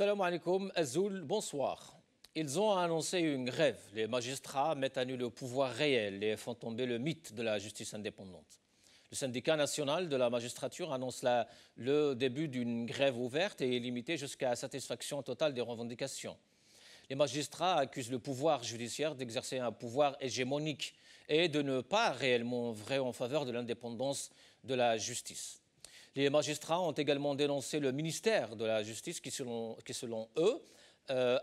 Salam alaikum, Azoul, bonsoir. Ils ont annoncé une grève. Les magistrats mettent à nu le pouvoir réel et font tomber le mythe de la justice indépendante. Le syndicat national de la magistrature annonce le début d'une grève ouverte et limitée jusqu'à satisfaction totale des revendications. Les magistrats accusent le pouvoir judiciaire d'exercer un pouvoir hégémonique et de ne pas réellement œuvrer en faveur de l'indépendance de la justice. Les magistrats ont également dénoncé le ministère de la Justice qui, selon eux,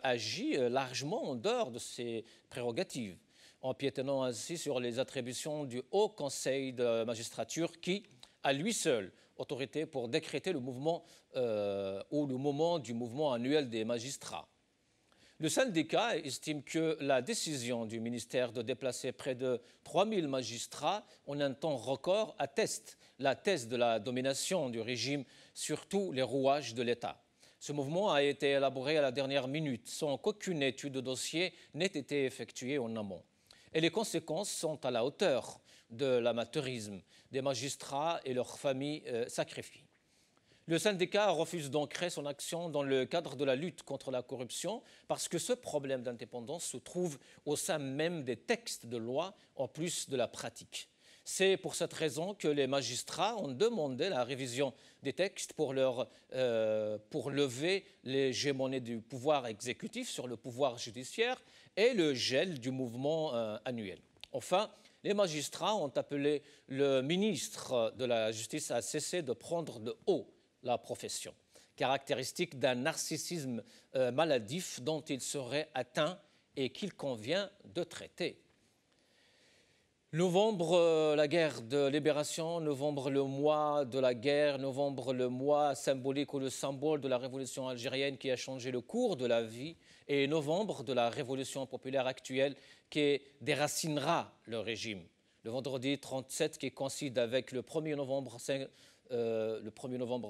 agit largement en dehors de ses prérogatives, empiétonnant ainsi sur les attributions du Haut Conseil de la magistrature qui, à lui seul, autorité pour décréter le mouvement ou le moment du mouvement annuel des magistrats. Le syndicat estime que la décision du ministère de déplacer près de 3000 magistrats en un temps record atteste la thèse de la domination du régime sur tous les rouages de l'État. Ce mouvement a été élaboré à la dernière minute, sans qu'aucune étude de dossier n'ait été effectuée en amont. Et les conséquences sont à la hauteur de l'amateurisme des magistrats et leurs familles sacrifiées. Le syndicat refuse d'ancrer son action dans le cadre de la lutte contre la corruption parce que ce problème d'indépendance se trouve au sein même des textes de loi en plus de la pratique. C'est pour cette raison que les magistrats ont demandé la révision des textes pour lever l'hégémonie du pouvoir exécutif sur le pouvoir judiciaire et le gel du mouvement annuel. Enfin, les magistrats ont appelé le ministre de la Justice à cesser de prendre de haut la profession, caractéristique d'un narcissisme maladif dont il serait atteint et qu'il convient de traiter. Novembre, la guerre de libération, novembre, le mois de la guerre, novembre, le mois symbolique ou le symbole de la révolution algérienne qui a changé le cours de la vie, et novembre de la révolution populaire actuelle qui déracinera le régime. Le vendredi 37 qui coïncide avec le 1er novembre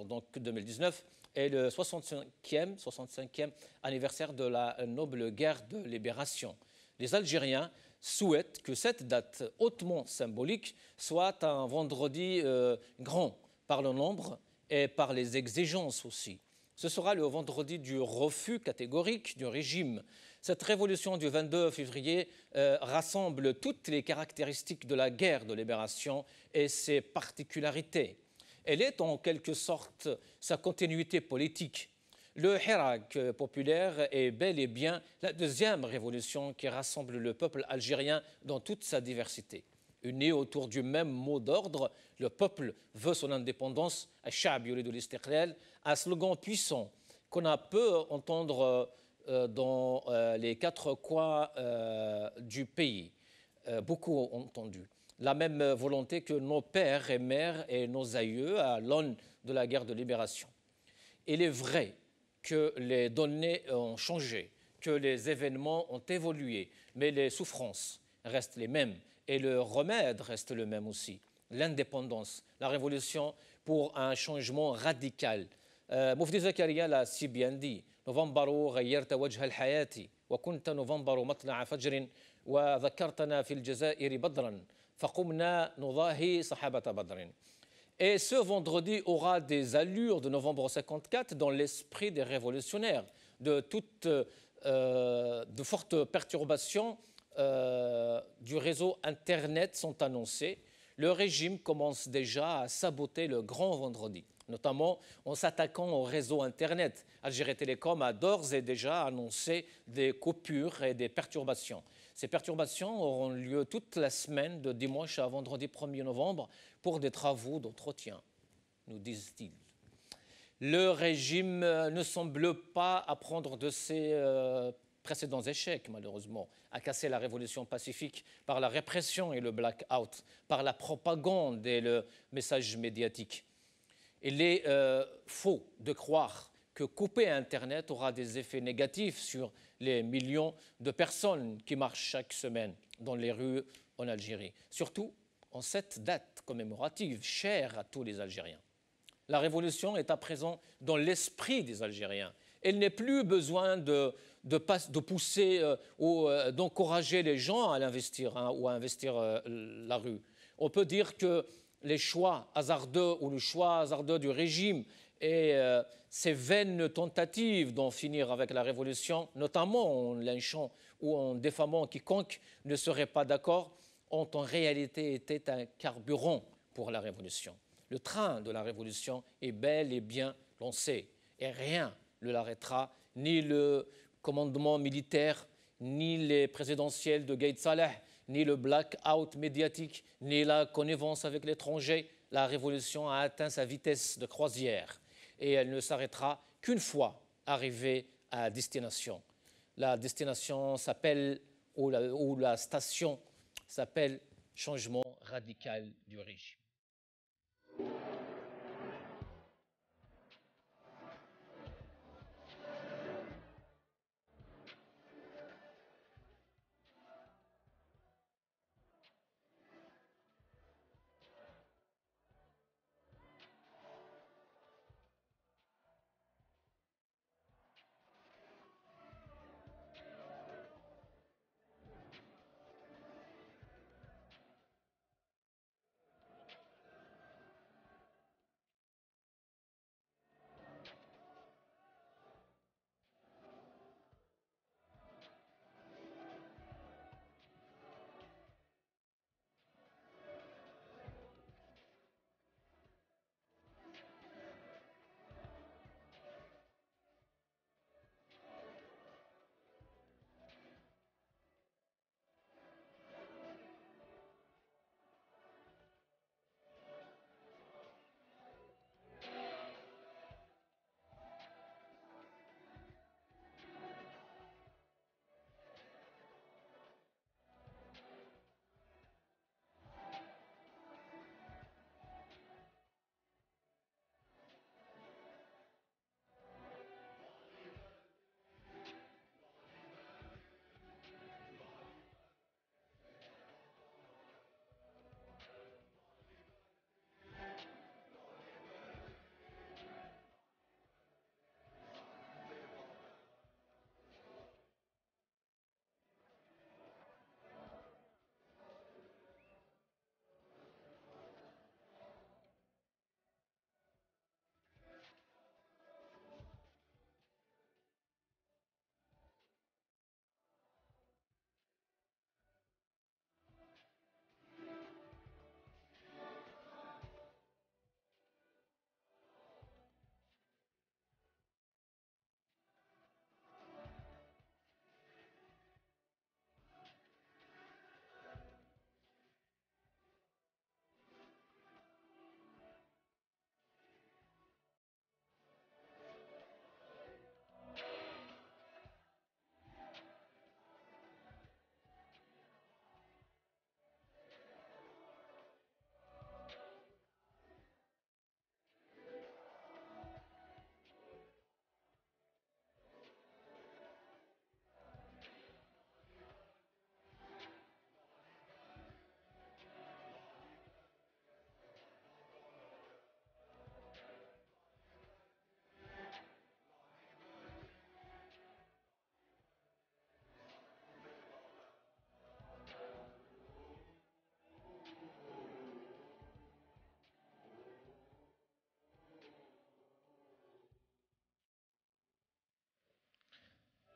donc 2019 est le 65e anniversaire de la noble guerre de libération. Les Algériens souhaitent que cette date hautement symbolique soit un vendredi grand par le nombre et par les exigences aussi. Ce sera le vendredi du refus catégorique du régime. Cette révolution du 22 février rassemble toutes les caractéristiques de la guerre de libération et ses particularités. Elle est en quelque sorte sa continuité politique. Le Hirak populaire est bel et bien la deuxième révolution qui rassemble le peuple algérien dans toute sa diversité. Unis autour du même mot d'ordre, le peuple veut son indépendance, un slogan puissant qu'on a peu entendre dans les quatre coins du pays. Beaucoup ont entendu. La même volonté que nos pères et mères et nos aïeux à l'aune de la guerre de libération. Il est vrai que les données ont changé, que les événements ont évolué, mais les souffrances restent les mêmes et le remède reste le même aussi. L'indépendance, la révolution pour un changement radical. Mufti Zakaria l'a si bien dit. Novembre غيرت وجه الحياة وكنت نوفمبر مطلع فجر وذكرتنا في الجزائر بدرا فقمنا نضاهي صحابة بدر. Et ce vendredi aura des allures de novembre 54 dans l'esprit des révolutionnaires. De fortes perturbations du réseau Internet sont annoncées. Le régime commence déjà à saboter le grand vendredi, notamment en s'attaquant au réseau Internet. Algérie Télécom a d'ores et déjà annoncé des coupures et des perturbations. Ces perturbations auront lieu toute la semaine de dimanche à vendredi 1er novembre pour des travaux d'entretien, nous disent-ils. Le régime ne semble pas apprendre de ses précédents échecs, malheureusement, à casser la révolution pacifique par la répression et le blackout, par la propagande et le message médiatique. Il est faux de croire que couper Internet aura des effets négatifs sur les millions de personnes qui marchent chaque semaine dans les rues en Algérie, surtout en cette date commémorative chère à tous les Algériens. La révolution est à présent dans l'esprit des Algériens. Il n'est plus besoin de pousser ou d'encourager les gens à l'investir ou à investir la rue. On peut dire que les choix hasardeux ou le choix hasardeux du régime Et ces vaines tentatives d'en finir avec la révolution, notamment en lynchant ou en diffamant quiconque ne serait pas d'accord, ont en réalité été un carburant pour la révolution. Le train de la révolution est bel et bien lancé et rien ne l'arrêtera, ni le commandement militaire, ni les présidentielles de Gaïd Saleh, ni le blackout médiatique, ni la connivence avec l'étranger. La révolution a atteint sa vitesse de croisière et elle ne s'arrêtera qu'une fois arrivée à destination. La destination s'appelle, ou la station s'appelle changement radical du régime.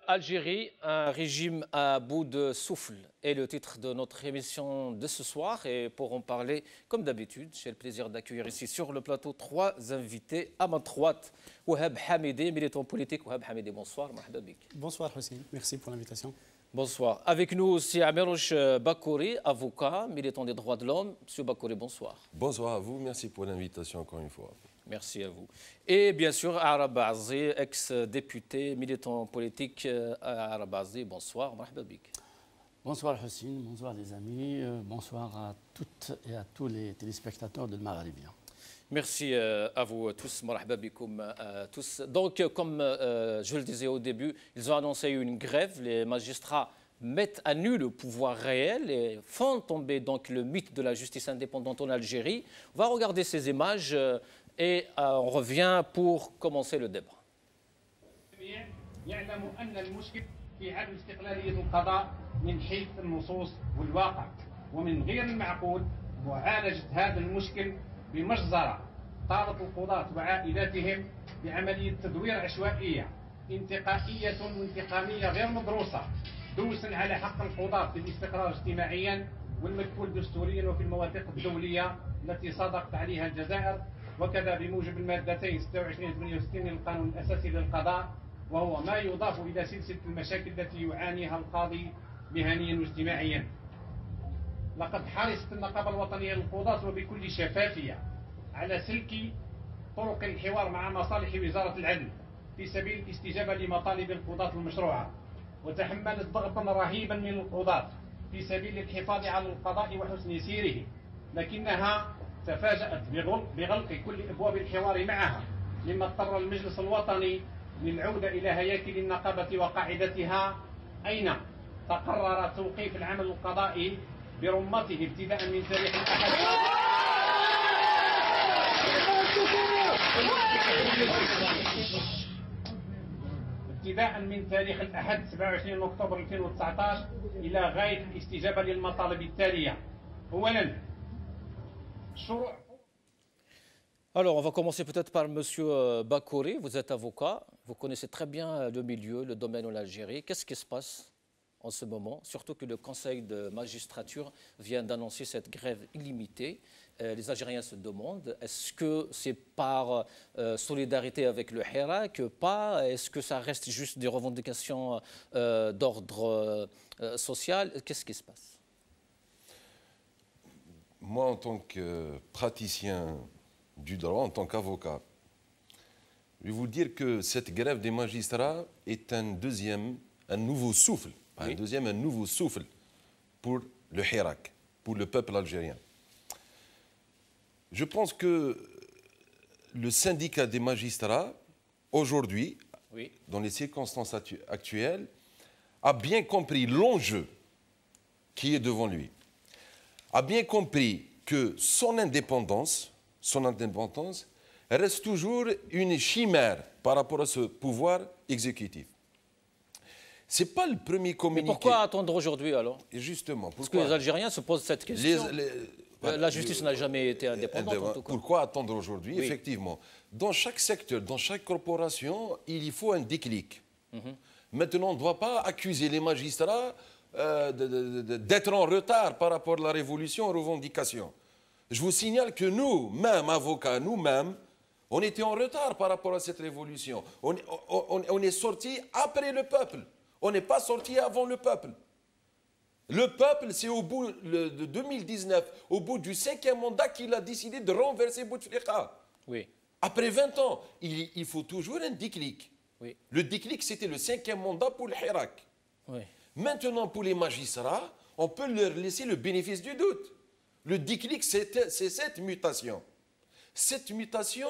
Algérie, un régime à bout de souffle est le titre de notre émission de ce soir. Et pour en parler, comme d'habitude, j'ai le plaisir d'accueillir ici sur le plateau trois invités à ma droite. Wahab Hamidi, militant politique. Wahab Hamidi, bonsoir. Marhaba bik. Bonsoir Hussein, merci pour l'invitation. Bonsoir. Avec nous aussi Amirouche Bakouri, avocat, militant des droits de l'homme. Monsieur Bakouri, bonsoir. Bonsoir à vous, merci pour l'invitation encore une fois. Merci à vous. Et bien sûr, Arab Azi, ex-député, militant politique. Arab Azi, bonsoir. Marhaba bik. Bonsoir Hussein, bonsoir les amis, bonsoir à toutes et à tous les téléspectateurs de Maghrébien. Merci à vous tous, marhaba bikoum tous. Donc, comme je le disais au début, ils ont annoncé une grève. Les magistrats mettent à nu le pouvoir réel et font tomber donc le mythe de la justice indépendante en Algérie. On va regarder ces images et on revient pour commencer le débat. في عدم استقلالية القضاء من حيث النصوص والواقع ومن غير المعقول معالجة هذا المشكل بمجزرة طالب القضاة وعائلاتهم بعملية تدوير عشوائية انتقائية وانتقامية غير مدروسة دوسا على حق القضاة في الاستقرار اجتماعيا والمكفول دستوريا وفي المواثيق الدولية التي صادقت عليها الجزائر، وكذا بموجب المادتين 26 و 68 للقانون الأساسي للقضاء، وهو ما يضاف إلى سلسلة المشاكل التي يعانيها القاضي مهنيا واجتماعيا. لقد حرصت النقابة الوطنية للقضاة وبكل شفافية على سلك طرق الحوار مع مصالح وزارة العدل في سبيل الاستجابة لمطالب القضاة المشروعة، وتحملت ضغطا رهيبا من القضاة في سبيل الحفاظ على القضاء وحسن سيره، لكنها تفاجأت بغلق كل أبواب الحوار معها، مما اضطر المجلس الوطني للعودة إلى هياكل النقابة وقاعدتها، أين تقرر توقيف العمل القضائي برمته ابتداء من تاريخ الأحد ابتداء من تاريخ الأحد 27 أكتوبر 2019 إلى غاية الاستجابة للمطالب التالية. أولا شروع. Alors, on va commencer peut-être par M. Bakouri. Vous êtes avocat, vous connaissez très bien le milieu, le domaine en Algérie. Qu'est-ce qui se passe en ce moment? Surtout que le Conseil de magistrature vient d'annoncer cette grève illimitée. Les Algériens se demandent, est-ce que c'est par solidarité avec le Hirak, pas? Est-ce que ça reste juste des revendications d'ordre social? Qu'est-ce qui se passe? Moi, en tant que praticien du droit, en tant qu'avocat, je vais vous dire que cette grève des magistrats est un nouveau souffle, oui. un nouveau souffle pour le Hirak, pour le peuple algérien. Je pense que le syndicat des magistrats, aujourd'hui, oui, dans les circonstances actuelles, a bien compris l'enjeu qui est devant lui, a bien compris que son indépendance reste toujours une chimère par rapport à ce pouvoir exécutif. Ce n'est pas le premier communiqué. Mais pourquoi attendre aujourd'hui alors? Justement. Parce que les Algériens se posent cette question. La justice n'a jamais été indépendante, en tout cas. Pourquoi attendre aujourd'hui? Oui. Effectivement. Dans chaque secteur, dans chaque corporation, il faut un déclic. Maintenant, on ne doit pas accuser les magistrats d'être en retard par rapport à la révolution aux revendications. Je vous signale que nous-mêmes, avocats, nous-mêmes, on était en retard par rapport à cette révolution. On est sortis après le peuple. On n'est pas sortis avant le peuple. Le peuple, c'est au bout de 2019, au bout du 5e mandat, qu'il a décidé de renverser Bouteflika. Oui. Après 20 ans, il faut toujours un déclic. Oui. Le déclic, c'était le 5e mandat pour le Hirak. Oui. Maintenant, pour les magistrats, on peut leur laisser le bénéfice du doute. Le déclic, c'est cette mutation. Cette mutation,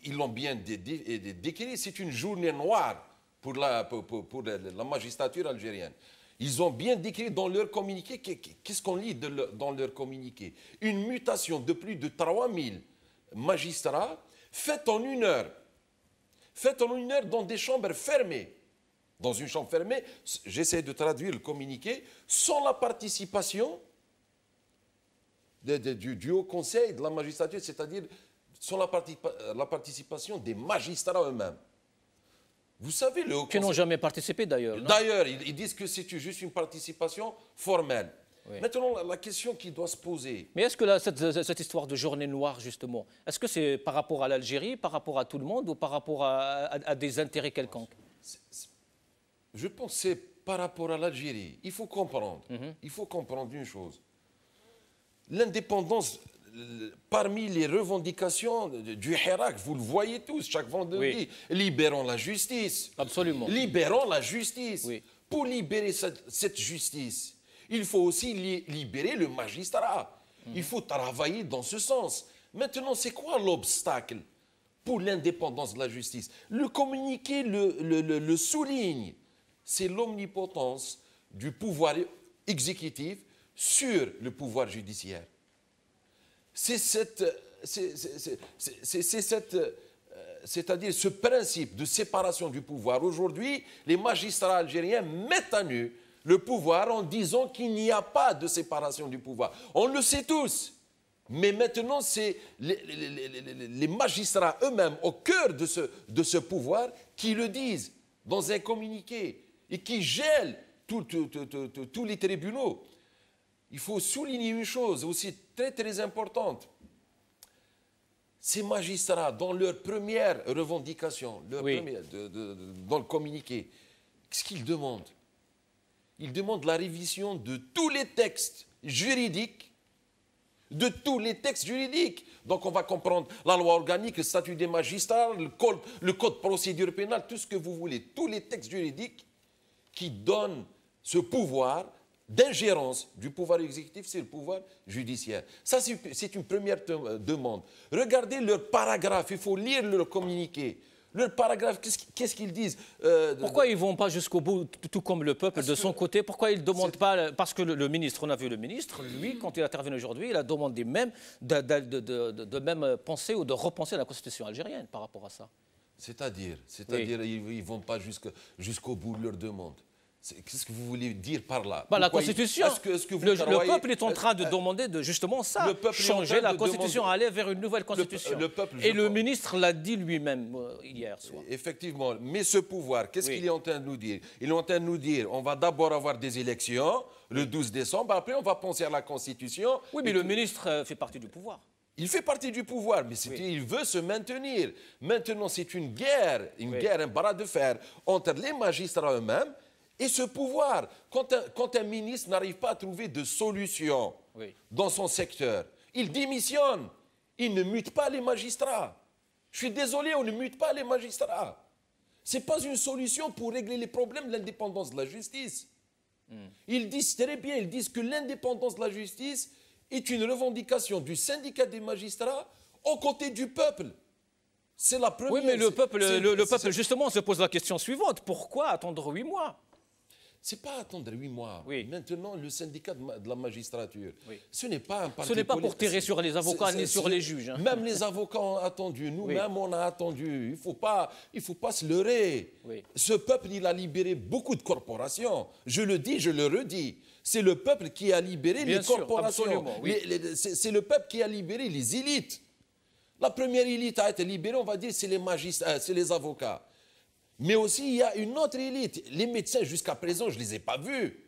ils l'ont bien décrit, c'est une journée noire pour la magistrature algérienne. Ils ont bien décrit dans leur communiqué, qu'est-ce qu'on lit dans leur communiqué? Une mutation de plus de 3000 magistrats faite en une heure. Faite en une heure dans des chambres fermées. Dans une chambre fermée, j'essaie de traduire le communiqué, sans la participation du Haut Conseil de la magistrature, c'est-à-dire sans la participation des magistrats eux-mêmes. Vous savez, le Haut Conseil... Qui n'ont jamais participé d'ailleurs. D'ailleurs, ils disent que c'est juste une participation formelle. Oui. Maintenant, la question qui doit se poser... Mais est-ce que cette histoire de journée noire, justement, est-ce que c'est par rapport à l'Algérie, par rapport à tout le monde ou par rapport à des intérêts quelconques? Je pense que c'est par rapport à l'Algérie. Il faut comprendre. Il faut comprendre une chose. L'indépendance, parmi les revendications du Hirak, vous le voyez tous, chaque vendredi, oui. Libérons la justice. Absolument. Libérons la justice. Oui. Pour libérer cette justice, il faut aussi libérer le magistrat. Il faut travailler dans ce sens. Maintenant, c'est quoi l'obstacle pour l'indépendance de la justice? Le communiqué le souligne. C'est l'omnipotence du pouvoir exécutif sur le pouvoir judiciaire. C'est-à-dire ce principe de séparation du pouvoir. Aujourd'hui, les magistrats algériens mettent à nu le pouvoir en disant qu'il n'y a pas de séparation du pouvoir. On le sait tous. Mais maintenant, c'est les magistrats eux-mêmes, au cœur de ce pouvoir, qui le disent dans un communiqué et qui gèlent tous les tribunaux. Il faut souligner une chose aussi très très importante. Ces magistrats, dans leur première revendication, dans le communiqué, qu'est-ce qu'ils demandent? Ils demandent la révision de tous les textes juridiques, Donc on va comprendre la loi organique, le statut des magistrats, le code de procédure pénale, tout ce que vous voulez, tous les textes juridiques qui donnent ce pouvoir d'ingérence du pouvoir exécutif, c'est le pouvoir judiciaire. Ça, c'est une première demande. Regardez leur paragraphe, il faut lire leur communiqué. Leur paragraphe, qu'est-ce qu'ils disent Pourquoi ils ne vont pas jusqu'au bout, tout comme le peuple de son côté? Pourquoi ils ne demandent pas? Parce que le ministre, on a vu le ministre, lui, quand il a intervenu aujourd'hui, il a demandé même de même penser ou de repenser la constitution algérienne par rapport à ça. C'est-à-dire, ils ne vont pas jusqu'au bout de leur demande. Qu'est-ce que vous voulez dire par là? La Constitution. Le peuple est en train de demander justement ça, changer la Constitution, aller vers une nouvelle Constitution. Le ministre l'a dit lui-même hier soir. Effectivement. Mais ce pouvoir, qu'est-ce qu'il est en train de nous dire? Il est en train de nous dire, on va d'abord avoir des élections, le 12 décembre, après on va penser à la Constitution. Oui, mais le ministre fait partie du pouvoir. Il fait partie du pouvoir, mais il veut se maintenir. Maintenant, c'est une guerre, un bras de fer entre les magistrats eux-mêmes et ce pouvoir. Quand un ministre n'arrive pas à trouver de solution dans son secteur, il démissionne. Il ne mute pas les magistrats. Je suis désolé, on ne mute pas les magistrats. Ce n'est pas une solution pour régler les problèmes de l'indépendance de la justice. Ils disent très bien, ils disent que l'indépendance de la justice est une revendication du syndicat des magistrats aux côtés du peuple. C'est la première... Oui, mais le peuple, justement, se pose la question suivante. Pourquoi attendre 8 mois? Ce n'est pas attendre 8 mois. Maintenant, le syndicat de la magistrature, ce n'est pas un parti politique. Ce n'est pas pour tirer sur les avocats ni sur les juges. Hein. Même les avocats ont attendu. Nous-mêmes, on a attendu. Il faut pas se leurrer. Ce peuple, il a libéré beaucoup de corporations. Je le dis, je le redis. C'est le peuple qui a libéré les corporations. C'est le peuple qui a libéré les élites. La première élite a été libérée, on va dire, c'est les magistrats, c'est les avocats. Mais aussi, il y a une autre élite. Les médecins, jusqu'à présent, je ne les ai pas vus.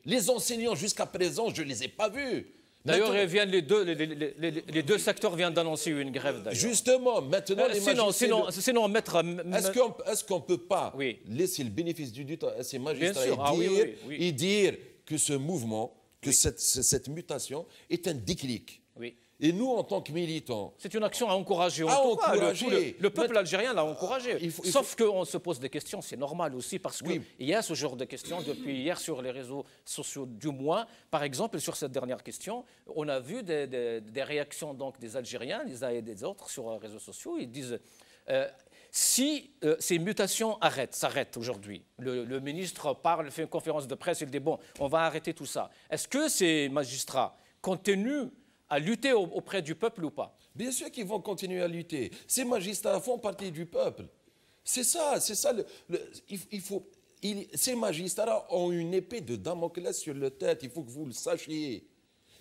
Les enseignants, jusqu'à présent, je ne les ai pas vus. D'ailleurs, les deux secteurs viennent d'annoncer une grève. Justement, maintenant, les magistrats... Sinon, maître... Est-ce qu'on ne peut pas laisser le bénéfice du doute à ces magistrats et dire que ce mouvement, que cette mutation est un déclic? Et nous, en tant que militants... C'est une action à encourager. Le peuple algérien l'a encouragé. Sauf qu'on se pose des questions, c'est normal aussi, parce qu'il y a ce genre de questions depuis hier sur les réseaux sociaux du moins. Par exemple, sur cette dernière question, on a vu des réactions donc, des Algériens, les uns et des autres, sur les réseaux sociaux. Ils disent... si ces mutations s'arrêtent aujourd'hui, le ministre parle, fait une conférence de presse, il dit, bon, on va arrêter tout ça. Est-ce que ces magistrats continuent à lutter auprès du peuple ou pas? Bien sûr qu'ils vont continuer à lutter. Ces magistrats font partie du peuple. C'est ça. Ces magistrats ont une épée de Damoclès sur leur tête, il faut que vous le sachiez.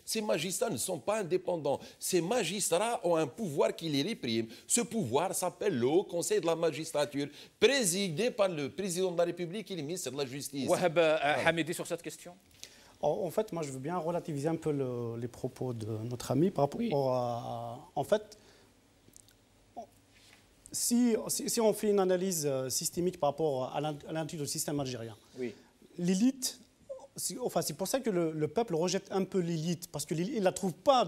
Ces magistrats ne sont pas indépendants. Ces magistrats ont un pouvoir qui les réprime. Ce pouvoir s'appelle le Haut Conseil de la magistrature, présidé par le président de la République et le ministre de la Justice. Wahab Hamidi, sur cette question? En fait, moi, je veux bien relativiser un peu les propos de notre ami par rapport à... En fait, si on fait une analyse systémique par rapport à l'intitulé du système algérien, l'élite... Enfin, c'est pour ça que le peuple rejette un peu l'élite, parce qu'il ne la trouve pas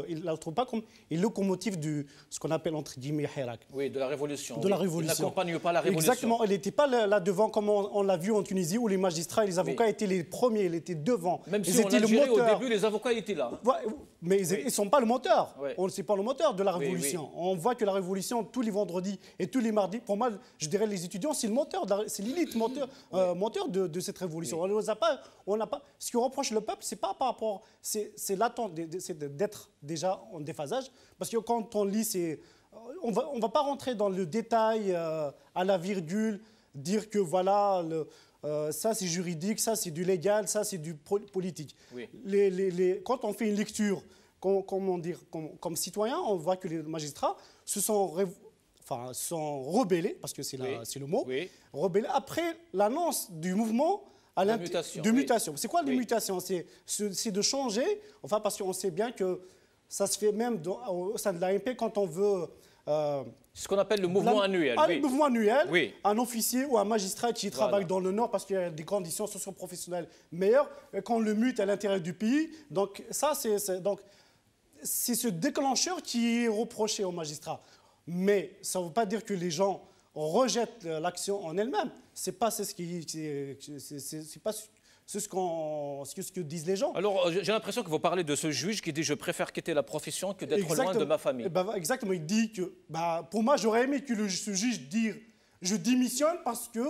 il la trouve pas comme une locomotive de ce qu'on appelle entre guillemets Hirak. Oui, de la révolution. La révolution. Il n'accompagne pas la révolution. Exactement. Elle n'était pas là devant comme on l'a vu en Tunisie, où les magistrats et les avocats étaient les premiers, ils étaient devant. Même si en Algérie, au début, les avocats étaient là. Mais ils ne sont pas le moteur. C'est pas le moteur de la révolution. On voit que la révolution, tous les vendredis et tous les mardis, pour moi, je dirais les étudiants, c'est le moteur, c'est l'élite moteur de cette révolution. Ce qu'on reproche le peuple, c'est pas par rapport, c'est l'attente, c'est d'être déjà en déphasage, parce que quand on lit, on va pas rentrer dans le détail à la virgule, dire que voilà, ça c'est juridique, ça c'est du légal, ça c'est du politique. Quand on fait une lecture comme citoyens, on voit que les magistrats se sont rebellés, parce que c'est le mot, rebellés après l'annonce du mouvement de mutation. C'est quoi les mutations? C'est de changer, parce qu'on sait bien que ça se fait même au sein de l'AMP quand on veut... ce qu'on appelle le mouvement annuel. Le mouvement annuel, un officier ou un magistrat qui travaille dans le Nord parce qu'il y a des conditions socio-professionnelles meilleures, qu'on le mute à l'intérieur du pays. Donc ça, c'est ce déclencheur qui est reproché aux magistrats. Mais ça ne veut pas dire que les gens rejettent l'action en elle-même. C'est pas ce que disent les gens. Alors, j'ai l'impression que vous parlez de ce juge qui dit « je préfère quitter la profession que d'être loin de ma famille ». Exactement, il dit que, pour moi, j'aurais aimé que ce juge dise « je démissionne parce que,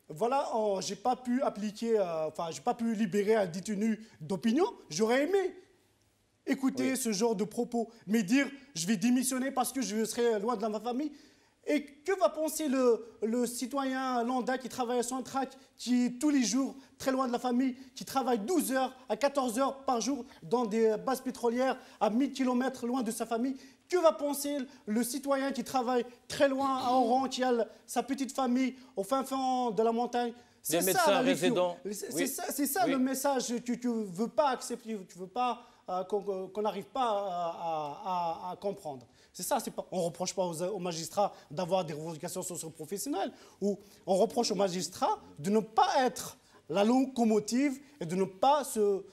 voilà, je n'ai pas pu appliquer, j'ai pas pu libérer un détenu d'opinion ». J'aurais aimé écouter ce genre de propos, mais dire « je vais démissionner parce que je serai loin de ma famille ». Et que va penser le citoyen lambda qui travaille à Sonatrach, qui est tous les jours très loin de la famille, qui travaille 12 heures à 14 heures par jour dans des bases pétrolières à 1000 km loin de sa famille? Que va penser le citoyen qui travaille très loin à Oran, qui a sa petite famille au fin fond de la montagne? C'est ça, c'est ça le message que tu ne veux pas accepter, tu veux pas qu'on n'arrive pas à comprendre. C'est ça, on ne reproche pas aux magistrats d'avoir des revendications socio-professionnelles, ou on reproche aux magistrats de ne pas être la locomotive et de ne pas se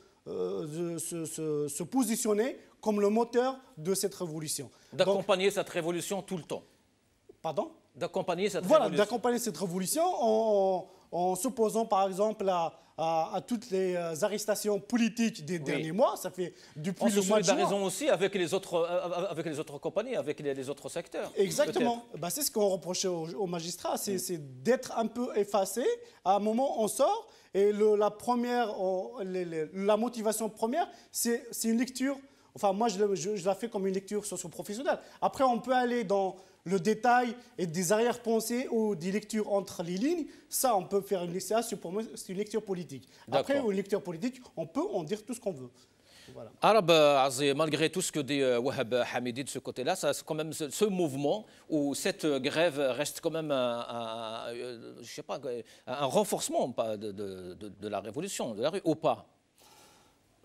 positionner comme le moteur de cette révolution. D'accompagner cette révolution tout le temps. Pardon? D'accompagner cette révolution. Voilà, d'accompagner cette révolution en s'opposant par exemple à toutes les arrestations politiques des derniers mois. Ça fait depuis le mois de juin. On se solidarise aussi avec les autres compagnies, avec les autres secteurs. Exactement. C'est ce qu'on reprochait aux magistrats, c'est d'être un peu effacé. À un moment, on sort et la motivation première, c'est une lecture. Enfin, moi, je la fais comme une lecture socio-professionnelle. Après, on peut aller dans le détail et des arrière-pensées ou des lectures entre les lignes. Ça, on peut faire une lecture, pour moi, c'est une lecture politique. Après, une lecture politique, on peut en dire tout ce qu'on veut. Voilà. Arab Azé, malgré tout ce que dit Wahab Hamidi de ce côté-là, c'est quand même ce mouvement où cette grève reste quand même un renforcement de la révolution, de la rue, ou pas?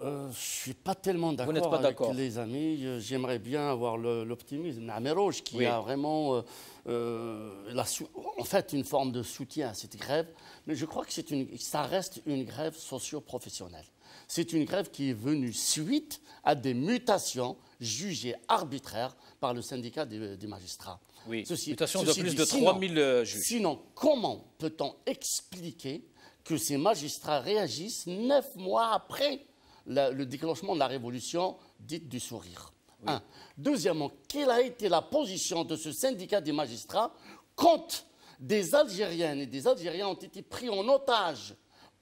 Je ne suis pas tellement d'accord avec les amis. J'aimerais bien avoir l'optimisme d'Amerouche qui a vraiment en fait une forme de soutien à cette grève. Mais je crois que ça reste une grève socio-professionnelle. C'est une grève qui est venue suite à des mutations jugées arbitraires par le syndicat des magistrats. Oui, mutation de plus de 3000 juges. Sinon, comment peut-on expliquer que ces magistrats réagissent 9 mois après le déclenchement de la révolution dite du sourire? Oui. Deuxièmement, quelle a été la position de ce syndicat des magistrats quand des Algériennes et des Algériens ont été pris en otage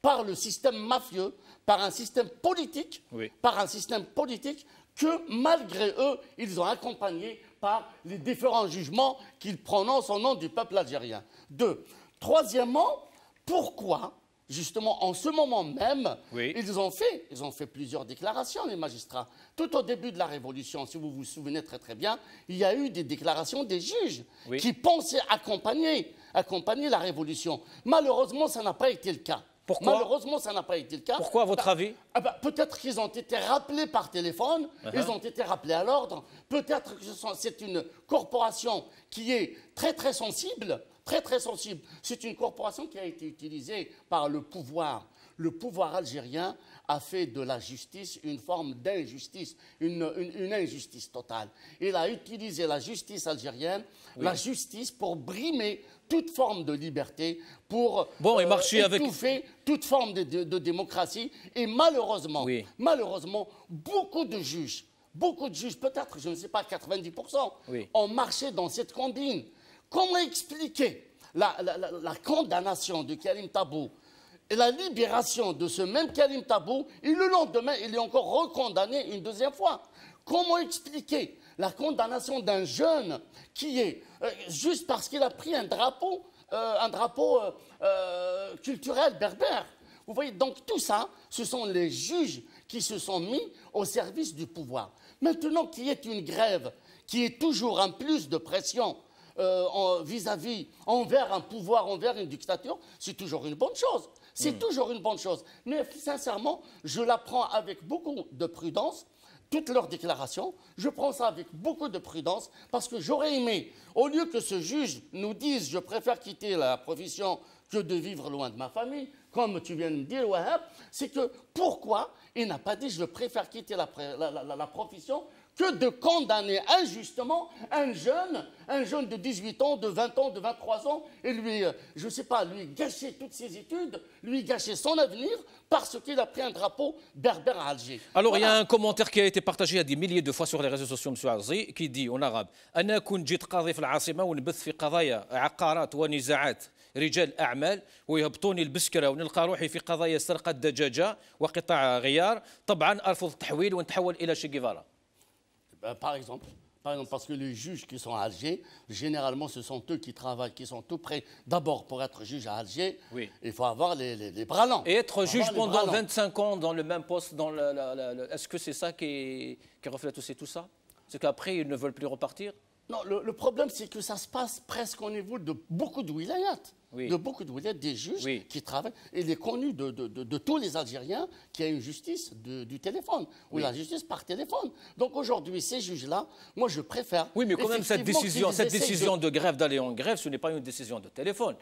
par le système mafieux, par un système politique, que malgré eux, ils ont accompagné par les différents jugements qu'ils prononcent au nom du peuple algérien. Troisièmement, pourquoi justement, en ce moment même, ils ont fait plusieurs déclarations, les magistrats. Tout au début de la Révolution, si vous vous souvenez très très bien, il y a eu des déclarations des juges qui pensaient accompagner la Révolution. Malheureusement, ça n'a pas été le cas. Pourquoi? Malheureusement, ça n'a pas été le cas. Pourquoi, à votre avis? Peut-être qu'ils ont été rappelés par téléphone, ils ont été rappelés à l'ordre. Peut-être que c'est une corporation qui est très très sensible. Très très sensible. C'est une corporation qui a été utilisée par le pouvoir. Le pouvoir algérien a fait de la justice une forme d'injustice, une injustice totale. Il a utilisé la justice algérienne, la justice pour brimer toute forme de liberté, pour étouffer toute forme de démocratie. Et malheureusement, beaucoup de juges, peut-être, je ne sais pas, 90%, ont marché dans cette combine. Comment expliquer la condamnation de Karim Tabou et la libération de ce même Karim Tabou et le lendemain, il est encore recondamné une deuxième fois? Comment expliquer la condamnation d'un jeune qui est, juste parce qu'il a pris un drapeau culturel berbère? Vous voyez, donc tout ça, ce sont les juges qui se sont mis au service du pouvoir. Maintenant, qu'il y ait une grève, qui est toujours un plus de pression vis-à-vis, envers un pouvoir, envers une dictature, c'est toujours une bonne chose. C'est toujours une bonne chose. Mais sincèrement, je la prends avec beaucoup de prudence. Toutes leurs déclarations, je prends ça avec beaucoup de prudence parce que j'aurais aimé, au lieu que ce juge nous dise « je préfère quitter la profession que de vivre loin de ma famille », comme tu viens de me dire, Wahab, c'est que pourquoi il n'a pas dit « je préfère quitter la profession » que de condamner injustement un jeune de 18 ans, de 20 ans, de 23 ans, et lui, je ne sais pas, lui gâcher toutes ses études, lui gâcher son avenir, parce qu'il a pris un drapeau berbère à Alger. Alors, voilà. Il y a un commentaire qui a été partagé à des milliers de fois sur les réseaux sociaux, M. Arzi, qui dit en arabe « أنا كنت جيت قاضي في العاصمة ونبث في قضايا عقارات ونزاعات رجال أعمال ويهبطوني البسكرة ونلقى روحي في قضايا سرقة دجاجة وقطع غيار طبعا أرفض التحويل ونتحول إلى شي جيفارا. » Par exemple, parce que les juges qui sont à Alger, généralement, ce sont eux qui travaillent, qui sont tout prêts. D'abord, pour être juge à Alger, oui. Il faut avoir les bras longs. Et être juge pendant 25 ans dans le même poste, est-ce que c'est ça qui reflète aussi tout ça? C'est qu'après, ils ne veulent plus repartir? Non, le problème, c'est que ça se passe presque au niveau de beaucoup de wilayat. Oui. De beaucoup de wilayat, des juges qui travaillent. Il est connu de tous les Algériens qu'il y a une justice du téléphone, ou la justice par téléphone. Donc aujourd'hui, ces juges-là, moi je préfère... Oui, mais quand même, cette décision de grève, d'aller en grève, ce n'est pas une décision de téléphone.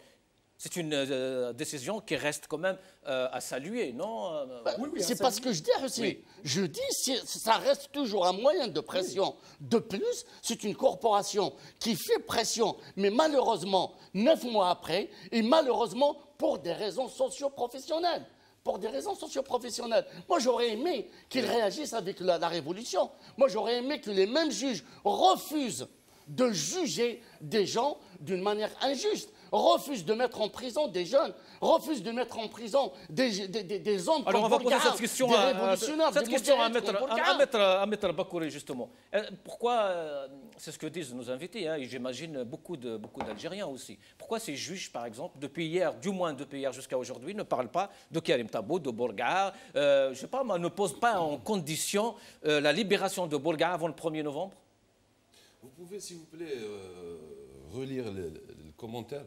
C'est une décision qui reste quand même à saluer, non? Oui, c'est pas ce que je dis aussi. Oui. Je dis que ça reste toujours un moyen de pression. Oui. De plus, c'est une corporation qui fait pression, mais malheureusement, 9 mois après, et malheureusement pour des raisons socio-professionnelles. Pour des raisons socio-professionnelles. Moi, j'aurais aimé qu'ils réagissent avec la révolution. Moi, j'aurais aimé que les mêmes juges refusent de juger des gens d'une manière injuste. Refuse de mettre en prison des jeunes, refuse de mettre en prison des hommes comme Bourgara, cette question des révolutionnaires, cette question à mettre Bakouri, justement. Pourquoi, c'est ce que disent nos invités, hein, et j'imagine beaucoup d'Algériens aussi, pourquoi ces juges, par exemple, depuis hier, du moins depuis hier jusqu'à aujourd'hui, ne parlent pas de Karim Tabou, de Bourgara, je ne sais pas, ne posent pas en condition la libération de Bourgara avant le 1er novembre? Vous pouvez, s'il vous plaît, relire le commentaire?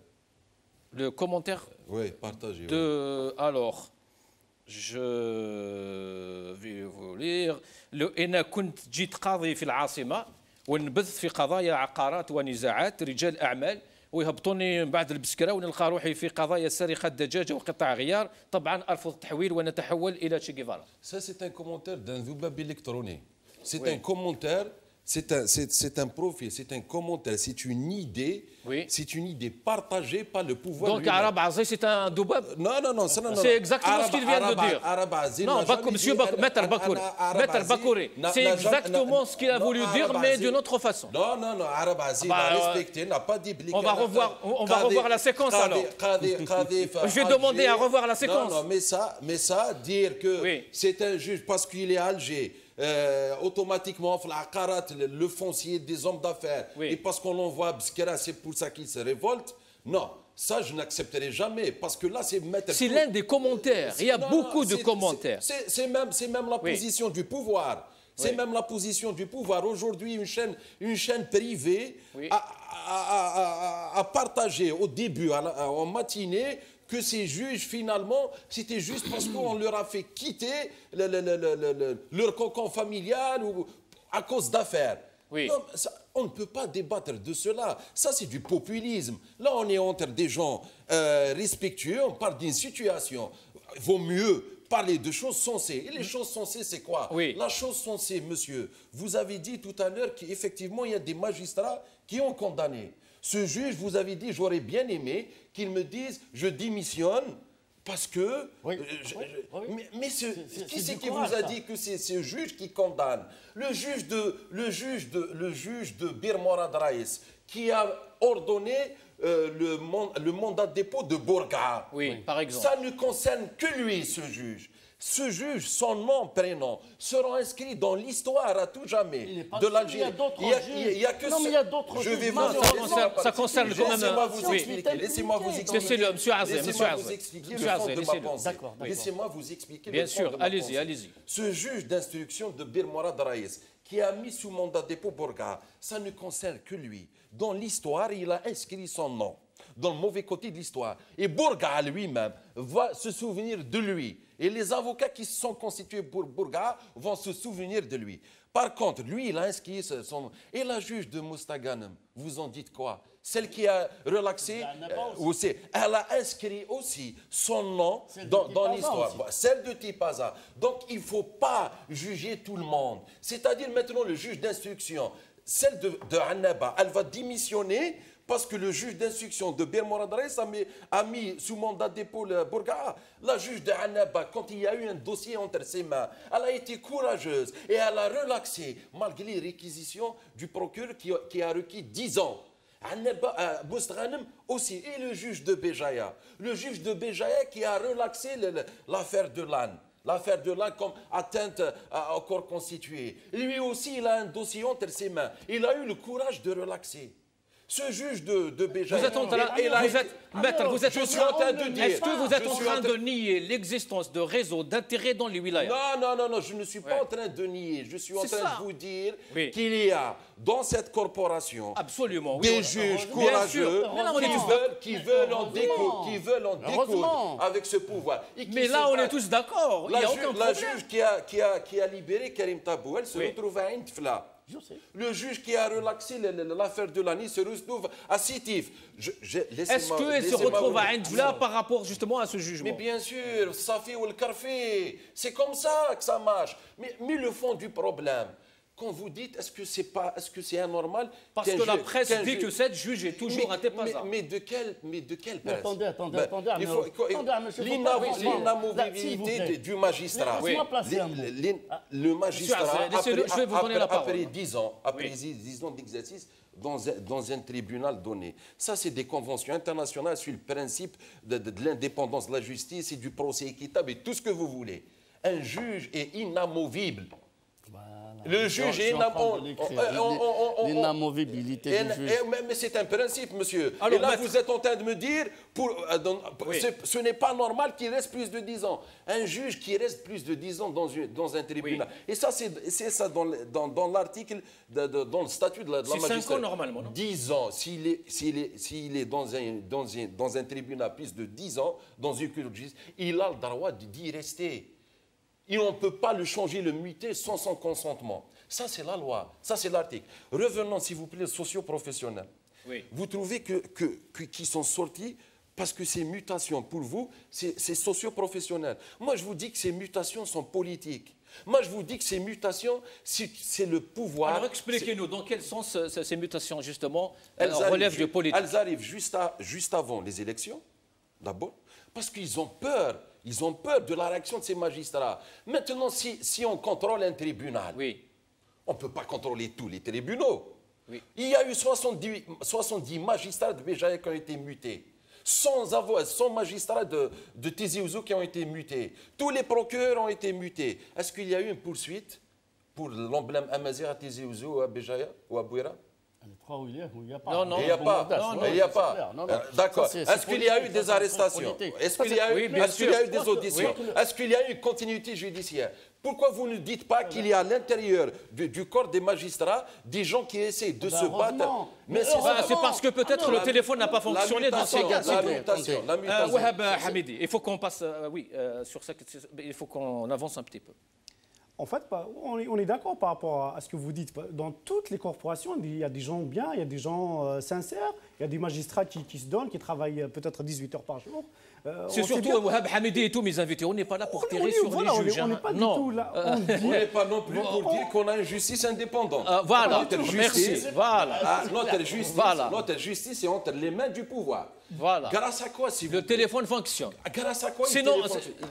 Le commentaire oui, partagez. Alors, je vais vous lire. أنا كنت جيت قاضي في العاصمة ونبث في قضايا عقارات ونزاعات رجال أعمال ويهبطوني من بعد البسكرة ونلقى روحي في قضايا سرقة دجاجة وقطع غيار طبعا أرفض التحويل ونتحول إلى تشي جيفارا. Ça c'est un commentaire d'un ذباب électronique. C'est un commentaire. C'est un profil, c'est un commentaire, c'est une idée, c'est une idée partagée par le pouvoir. Donc Arab Azi, c'est un doubab? Non. C'est exactement ce qu'il vient de dire. Non, monsieur Maître Bakouri, c'est exactement ce qu'il a voulu dire, mais d'une autre façon. Non, Arab Azi va respecter, n'a pas dit... On va revoir la séquence alors. Je vais demander à revoir la séquence. Non, mais ça, dire que c'est un juge parce qu'il est à Alger, automatiquement le foncier des hommes d'affaires et parce qu'on l'envoie à Bskera, c'est pour ça qu'il se révolte. Non, ça je n'accepterai jamais parce que là c'est mettre... C'est l'un des commentaires, il y a beaucoup de commentaires. C'est même la position du pouvoir. C'est même la position du pouvoir. Aujourd'hui, une chaîne privée a partagé au début, en matinée, que ces juges, finalement, c'était juste parce qu'on leur a fait quitter leur cocon familial ou à cause d'affaires. Oui. Non, on ne peut pas débattre de cela. Ça, c'est du populisme. Là, on est entre des gens respectueux, on parle d'une situation. Il vaut mieux parler de choses sensées. Et les choses sensées, c'est quoi? La chose sensée, monsieur, vous avez dit tout à l'heure qu'effectivement, il y a des magistrats qui ont condamné. Ce juge, vous avez dit, j'aurais bien aimé qu'il me dise, je démissionne parce que... Mais qui c'est qui vous a dit que c'est ce juge qui condamne? Le juge de Bir Morad Raïs, qui a ordonné le mandat de dépôt de Bourga'a. Oui, par exemple. Ça ne concerne que lui, ce juge. Ce juge, son nom, prénom, seront inscrits dans l'histoire à tout jamais de l'Algérie. Il y a que non, mais il y a d'autres juges. Je vais ça concerne quand même... Laissez-moi vous expliquer. Laissez-moi vous expliquer. Laissez-moi vous expliquer le fond de ma pensée. Laissez-moi vous expliquer le fond de ma pensée. Bien sûr, allez-y. Ce juge d'instruction de Bir Morad Raïs, qui a mis sous mandat de dépôt Bourga'a, ça ne concerne que lui. Dans l'histoire, il a inscrit son nom, dans le mauvais côté de l'histoire. Et Bourga'a lui-même va se souvenir de lui. Et les avocats qui se sont constitués pour Bourga'a vont se souvenir de lui. Par contre, lui, il a inscrit son nom. Et la juge de Mostaganem, vous en dites quoi? Celle qui a relaxé, elle a inscrit aussi son nom dans l'histoire. Celle de Tipaza. Donc, il ne faut pas juger tout le monde. C'est-à-dire maintenant le juge d'instruction, celle de Annaba, elle va démissionner parce que le juge d'instruction de Bir Morad Raïs a mis sous mandat de dépôt le Bourga'a. La juge de Annaba, quand il y a eu un dossier entre ses mains, elle a été courageuse et elle a relaxé, malgré les réquisitions du procureur qui a requis 10 ans. Boustghanem aussi, et le juge de Béjaïa. Le juge de Béjaïa qui a relaxé l'affaire de l'âne. L'affaire de l'âne comme atteinte au corps constitué. Lui aussi, il a un dossier entre ses mains. Il a eu le courage de relaxer. Ce juge de Béjaïa... Est-ce que vous êtes en train de nier l'existence de réseaux d'intérêt dans les wilayas? Non, je ne suis pas en train de nier. Je suis en train de vous dire qu'il y a dans cette corporation des juges courageux qui veulent en découdre avec ce pouvoir. Mais là, on est tous d'accord. La juge qui a libéré Karim Tabou, elle se retrouve à Intfla. Le juge qui a relaxé l'affaire de l'année se retrouve à Sétif. Est-ce qu'elle se retrouve à Indfla par rapport justement à ce jugement? Mais bien sûr, Safi ou le Carfé, c'est comme ça que ça marche. Mais le fond du problème, quand vous dites, est-ce que c'est anormal? Parce que la presse dit que cette juge est toujours à Tipaza. Mais de quelle presse? Attendez, l'inamovibilité du magistrat. Le magistrat, après 10 ans d'exercice dans un tribunal donné. Ça, c'est des conventions internationales sur le principe de l'indépendance de la justice et du procès équitable et tout ce que vous voulez. Un juge est inamovible. Le juge est l'inamovibilité du juge. Mais c'est un principe, monsieur. Alors, et là, vous êtes en train de me dire, ce n'est pas normal qu'il reste plus de 10 ans. Un juge qui reste plus de 10 ans dans un tribunal. Et ça, c'est ça dans l'article, dans le statut de la magistrature. C'est 5 ans normalement, non? 10 ans. S'il est dans un tribunal plus de 10 ans, dans une cour de justice, il a le droit d'y rester. Et on ne peut pas le changer, le muter sans son consentement. Ça, c'est la loi. Ça, c'est l'article. Revenons, s'il vous plaît, aux socio-professionnels. Vous trouvez qu'ils sont sortis parce que ces mutations, pour vous, c'est socio-professionnel. Moi, je vous dis que ces mutations sont politiques. Moi, je vous dis que ces mutations, c'est le pouvoir. Alors, expliquez-nous, dans quel sens ces mutations, justement, relèvent du politique? Elles arrivent juste avant les élections, d'abord, parce qu'ils ont peur. Ils ont peur de la réaction de ces magistrats. Maintenant, si on contrôle un tribunal, on ne peut pas contrôler tous les tribunaux. Il y a eu 70 magistrats de Béjaïa qui ont été mutés. 100 magistrats de Tizi Ouzou qui ont été mutés. Tous les procureurs ont été mutés. Est-ce qu'il y a eu une poursuite pour l'emblème Amazigh à Tizi Ouzou, à Béjaïa ou à Bouira? Non, il n'y a pas. D'accord. Est-ce qu'il y a eu des arrestations? Est-ce qu'il y a eu des auditions? Est-ce qu'il y a eu une continuité judiciaire? Pourquoi vous ne dites pas qu'il y a à l'intérieur du corps des magistrats des gens qui essaient de se battre? C'est parce que peut-être le téléphone n'a pas fonctionné dans ces cas. Wahab Hamidi, il faut qu'on passe, sur ça, il faut qu'on avance un petit peu. En fait, on est d'accord par rapport à ce que vous dites. Dans toutes les corporations, il y a des gens bien, il y a des gens sincères, il y a des magistrats qui se donnent, qui travaillent peut-être 18 heures par jour. C'est surtout Wahab Hamidi et tous mes invités. On n'est pas là pour tirer sur les juges. On n'est pas du tout là. On n'est pas non plus pour dire qu'on a une justice indépendante. Voilà, merci. Notre justice est entre les mains du pouvoir. Voilà. Grâce à quoi, si le téléphone fonctionne. Grâce à quoi? Sinon,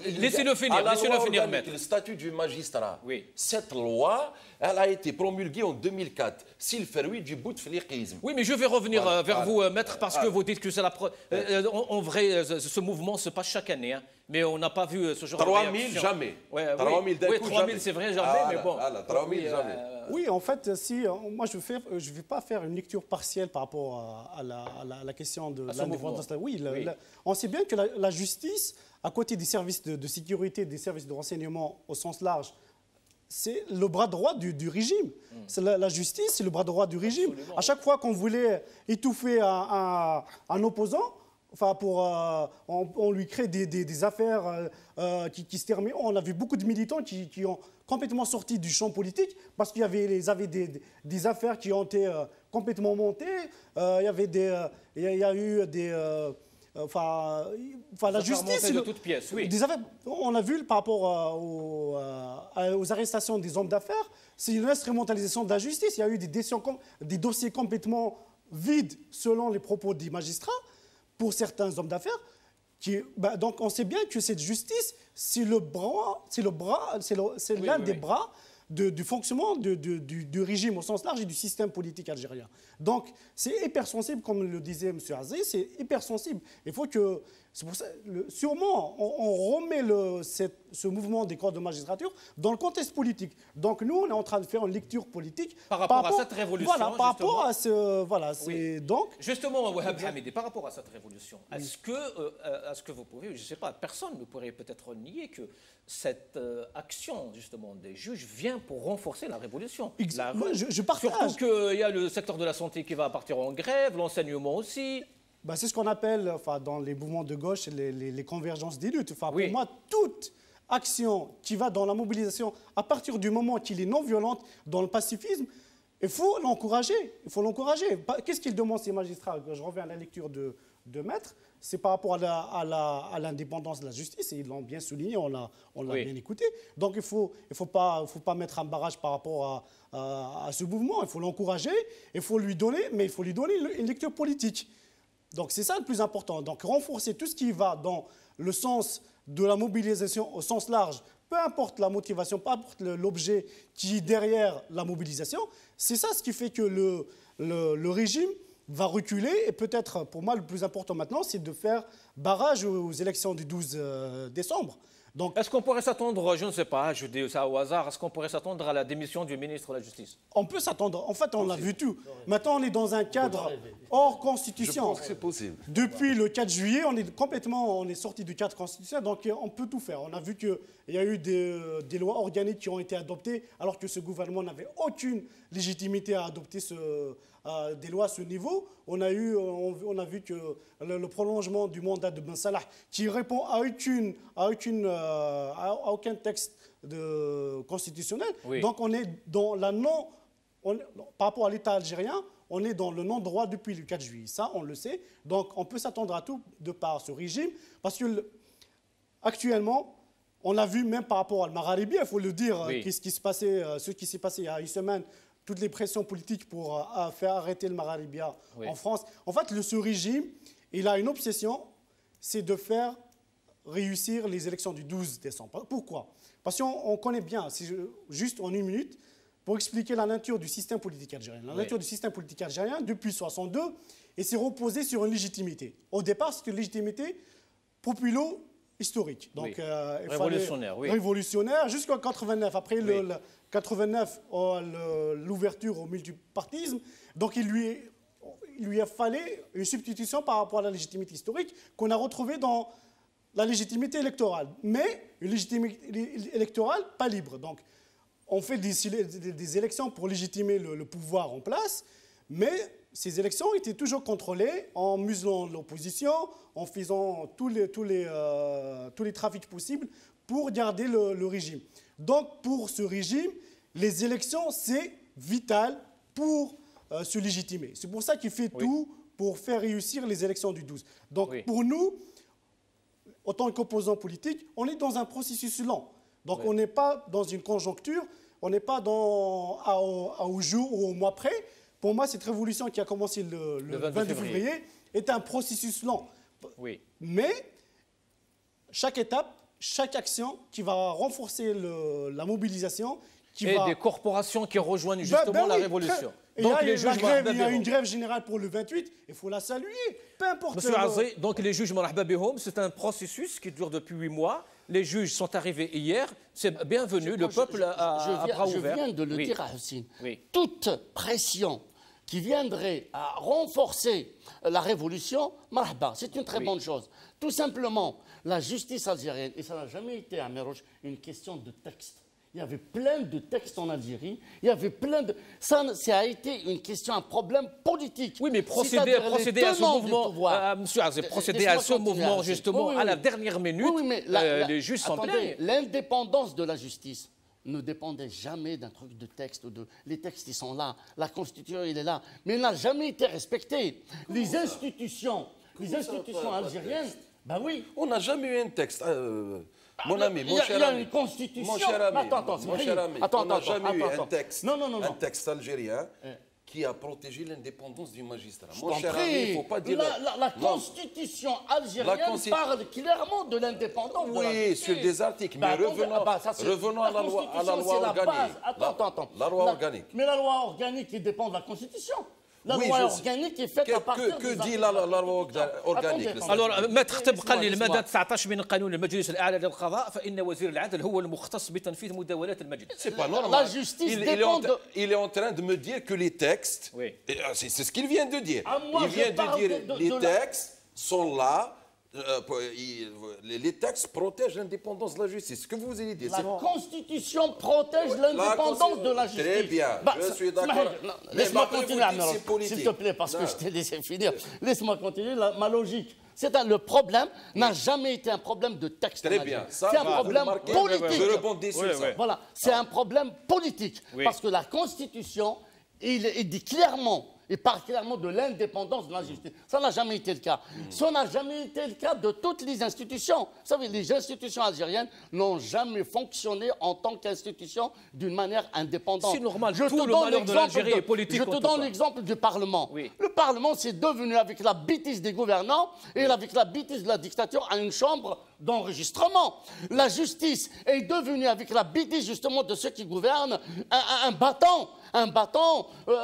laissez-le finir, maître. Le statut du magistrat. Oui. Cette loi, elle a été promulguée en 2004. C'est le fruit du boutefliquisme. Oui, mais je vais revenir vers vous, maître, parce que vous dites que c'est en vrai, ce mouvement se passe chaque année. Hein. Mais on n'a pas vu ce genre 3 de 000, jamais. Oui, 3 000 d'un coup, 3 000, jamais. c'est vrai, jamais, mais bon. 3 000, jamais. Oui, en fait, moi, je ne vais pas faire une lecture partielle par rapport à la question de l'indépendance. Oui, on sait bien que la justice, à côté des services de sécurité, des services de renseignement au sens large, c'est le bras droit du régime. La justice, c'est le bras droit du régime. Absolument. À chaque fois qu'on voulait étouffer un opposant, on lui crée des affaires qui se terminent. On a vu beaucoup de militants qui ont complètement sorti du champ politique parce qu'il y avait des affaires qui ont été complètement montées. Il y a eu la justice. De toutes pièces, oui. Des affaires, on a vu par rapport aux arrestations des hommes d'affaires, c'est une instrumentalisation de la justice. Il y a eu des dossiers complètement vides selon les propos des magistrats pour certains hommes d'affaires. Donc on sait bien que cette justice, c'est l'un des bras du fonctionnement du régime au sens large et du système politique algérien. Donc c'est hypersensible, comme le disait M. Aziz, c'est hypersensible. Il faut que, c'est pour ça, sûrement, on remet ce mouvement des corps de magistrature dans le contexte politique. Donc nous, on est en train de faire une lecture politique par rapport à cette révolution. Voilà, par rapport à ce, voilà, oui. Donc justement, Wahab Hamidi, par rapport à cette révolution, est-ce que vous pouvez, je ne sais pas, personne ne pourrait peut-être nier que cette action justement des juges vient pour renforcer la révolution. Je partage. Surtout qu'il y a le secteur de la santé qui va partir en grève, l'enseignement aussi. C'est ce qu'on appelle, dans les mouvements de gauche, les convergences des luttes. Pour moi, toute action qui va dans la mobilisation, à partir du moment qu'il est non violente, dans le pacifisme, il faut l'encourager. Qu'est-ce qu'ils demandent, ces magistrats? Je reviens à la lecture de Maître. C'est par rapport à l'indépendance de la justice, et ils l'ont bien souligné, on l'a bien écouté. Donc il ne faut pas mettre un barrage par rapport à ce mouvement, il faut l'encourager, il faut lui donner une lecture politique. Donc c'est ça le plus important. Donc renforcer tout ce qui va dans le sens de la mobilisation au sens large, peu importe la motivation, peu importe l'objet qui est derrière la mobilisation, c'est ça ce qui fait que le régime va reculer. Et peut-être, pour moi, le plus important maintenant, c'est de faire barrage aux élections du 12 décembre. Donc, est-ce qu'on pourrait s'attendre, je ne sais pas, je dis ça au hasard, est-ce qu'on pourrait s'attendre à la démission du ministre de la Justice? On peut s'attendre. En fait, on a vu tout. Maintenant, on est dans un cadre hors constitution. Je pense que c'est possible. Depuis le 4 juillet, on est sorti du cadre constitutionnel, donc on peut tout faire. On a vu qu'il y a eu des lois organiques qui ont été adoptées, alors que ce gouvernement n'avait aucune légitimité à adopter des lois à ce niveau. On a vu que le prolongement du mandat de Ben Salah, qui répond à aucun texte constitutionnel. Oui. Donc on est dans par rapport à l'État algérien, on est dans le non-droit depuis le 4 juillet. Ça, on le sait. Donc on peut s'attendre à tout de par ce régime, parce que actuellement, on a vu même par rapport à Magharibi, il faut le dire, ce qui s'est passé il y a une semaine, toutes les pressions politiques pour faire arrêter le Magharibia en France. En fait, ce régime, il a une obsession, c'est de faire réussir les élections du 12 décembre. Pourquoi? Parce qu'on connaît bien, juste en une minute, pour expliquer la nature du système politique algérien. La nature du système politique algérien, depuis 1962, et s'est reposée sur une légitimité. Au départ, c'est une légitimité populo-historique. Donc, révolutionnaire, révolutionnaire, jusqu'en 1989. Après 89, l'ouverture au multipartisme. Donc il lui a fallu une substitution par rapport à la légitimité historique qu'on a retrouvée dans la légitimité électorale. Mais une légitimité électorale pas libre. Donc on fait des élections pour légitimer le pouvoir en place, mais ces élections étaient toujours contrôlées en muselant l'opposition, en faisant tous les trafics possibles pour garder le régime. Donc, pour ce régime, les élections, c'est vital pour se légitimer. C'est pour ça qu'il fait tout pour faire réussir les élections du 12. Donc, pour nous, en tant qu'opposants politiques, on est dans un processus lent. Donc, on n'est pas dans une conjoncture, on n'est pas au jour ou au mois près. Pour moi, cette révolution qui a commencé le 22 février, est un processus lent. Oui. Mais chaque étape, chaque action qui va renforcer la mobilisation, des corporations qui rejoignent justement la révolution. Donc il y a une grève générale pour le 28, il faut la saluer, peu importe. Monsieur Azé, donc les juges marhaba bihoum, c'est un processus qui dure depuis 8 mois. Les juges sont arrivés hier, c'est bienvenu, le peuple a bras ouverts. Je viens de le dire à Hussein. Toute pression qui viendrait à renforcer la révolution, marhaba, c'est une très bonne chose. Tout simplement, la justice algérienne, et ça n'a jamais été à Merouch une question de texte. Il y avait plein de textes en Algérie, il y avait plein de... Ça a été une question, un problème politique. Oui, mais procéder à ce mouvement, monsieur Azé, procéder à ce mouvement justement à la dernière minute, les juges sont pleins. L'indépendance de la justice ne dépendait jamais d'un truc de texte. Les textes, ils sont là, la Constitution, il est là, mais elle n'a jamais été respectée. Les institutions algériennes, ben oui. On n'a jamais eu un texte. Mon ami, mon cher ami. Il y a une constitution. Mon cher ami, on n'a jamais eu un texte algérien qui a protégé l'indépendance du magistrat. Mon cher ami, il ne faut pas dire... La constitution algérienne parle clairement de l'indépendance de la justice. Oui, sur des articles, mais revenons à la loi organique. Attends. La loi organique. Mais la loi organique, il dépend de la constitution. La loi organique est faite à partir que dit la loi organique? Alors, maître تبقى لي المادة 19 من قانون المجلس الأعلى للقضاء فإن وزير العدل هو المختص بتنفيذ مداولات المجلس. C'est pas normal. La justice dépend de... Il est en train de me dire que les textes, c'est ce qu'il vient de dire. Il vient de dire les textes sont là. Les textes protègent l'indépendance de la justice. Ce que vous avez dit. La Constitution protège l'indépendance de la justice. Très bien, je suis d'accord. Laisse-moi continuer, s'il te plaît, parce que je t'ai laissé finir. Laisse-moi continuer ma logique. Le problème n'a jamais été un problème de texte. Très bien. C'est un problème politique. Je rebondis sur ça. Voilà, c'est un problème politique. Parce que la Constitution, il dit clairement... Il parle clairement de l'indépendance de la justice. Ça n'a jamais été le cas. Ça n'a jamais été le cas de toutes les institutions. Vous savez, les institutions algériennes n'ont jamais fonctionné en tant qu'institution d'une manière indépendante. C'est normal, tout le malheur de l'Algérie est politique. Je te donne l'exemple du Parlement. Le Parlement, c'est devenu, avec la bêtise des gouvernants et avec la bêtise de la dictature, à une chambre d'enregistrement. La justice est devenue, avec la bêtise justement de ceux qui gouvernent, un bâton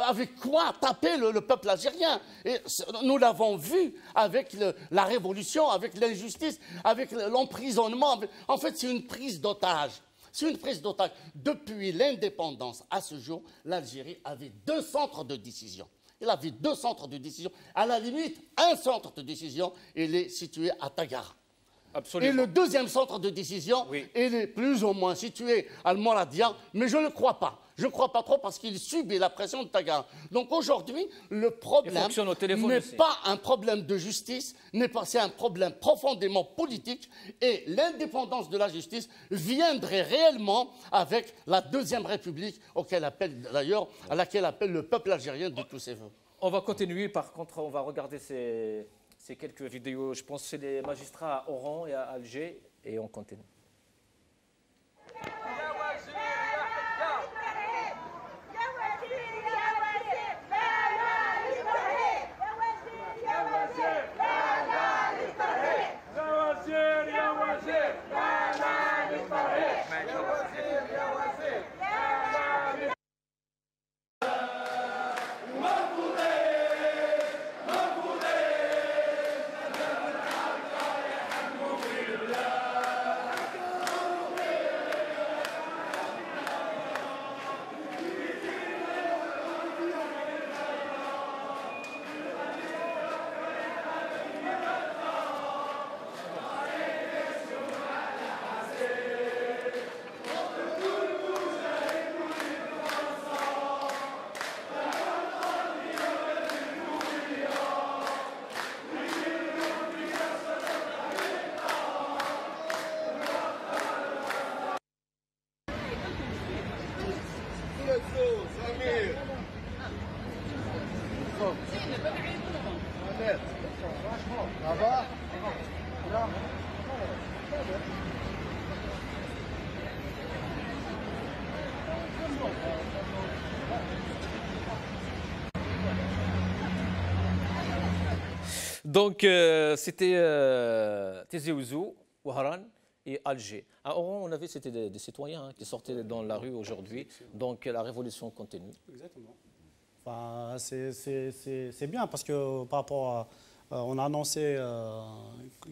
avec quoi taper le peuple algérien. Et nous l'avons vu avec la révolution, avec l'injustice, avec l'emprisonnement. En fait, c'est une prise d'otage. C'est une prise d'otage. Depuis l'indépendance à ce jour, l'Algérie avait 2 centres de décision. Il avait 2 centres de décision. À la limite, un centre de décision, il est situé à Tagara. Absolument. Et le deuxième centre de décision, il est plus ou moins situé à Mouradia, mais je ne crois pas. Je ne crois pas trop parce qu'il subit la pression de Tagara. Donc aujourd'hui, le problème n'est pas un problème de justice, c'est un problème profondément politique et l'indépendance de la justice viendrait réellement avec la Deuxième République, à laquelle appelle le peuple algérien de tous ses voeux. On va continuer, par contre, on va regarder ces quelques vidéos. Je pense que c'est les magistrats à Oran et à Alger et on continue. Donc, c'était Tizi Ouzou, Ouaran et Alger. À Oran, on avait c'était des citoyens qui sortaient dans la rue aujourd'hui. Donc, la révolution continue. Exactement. Enfin, c'est bien parce que par rapport à... on a annoncé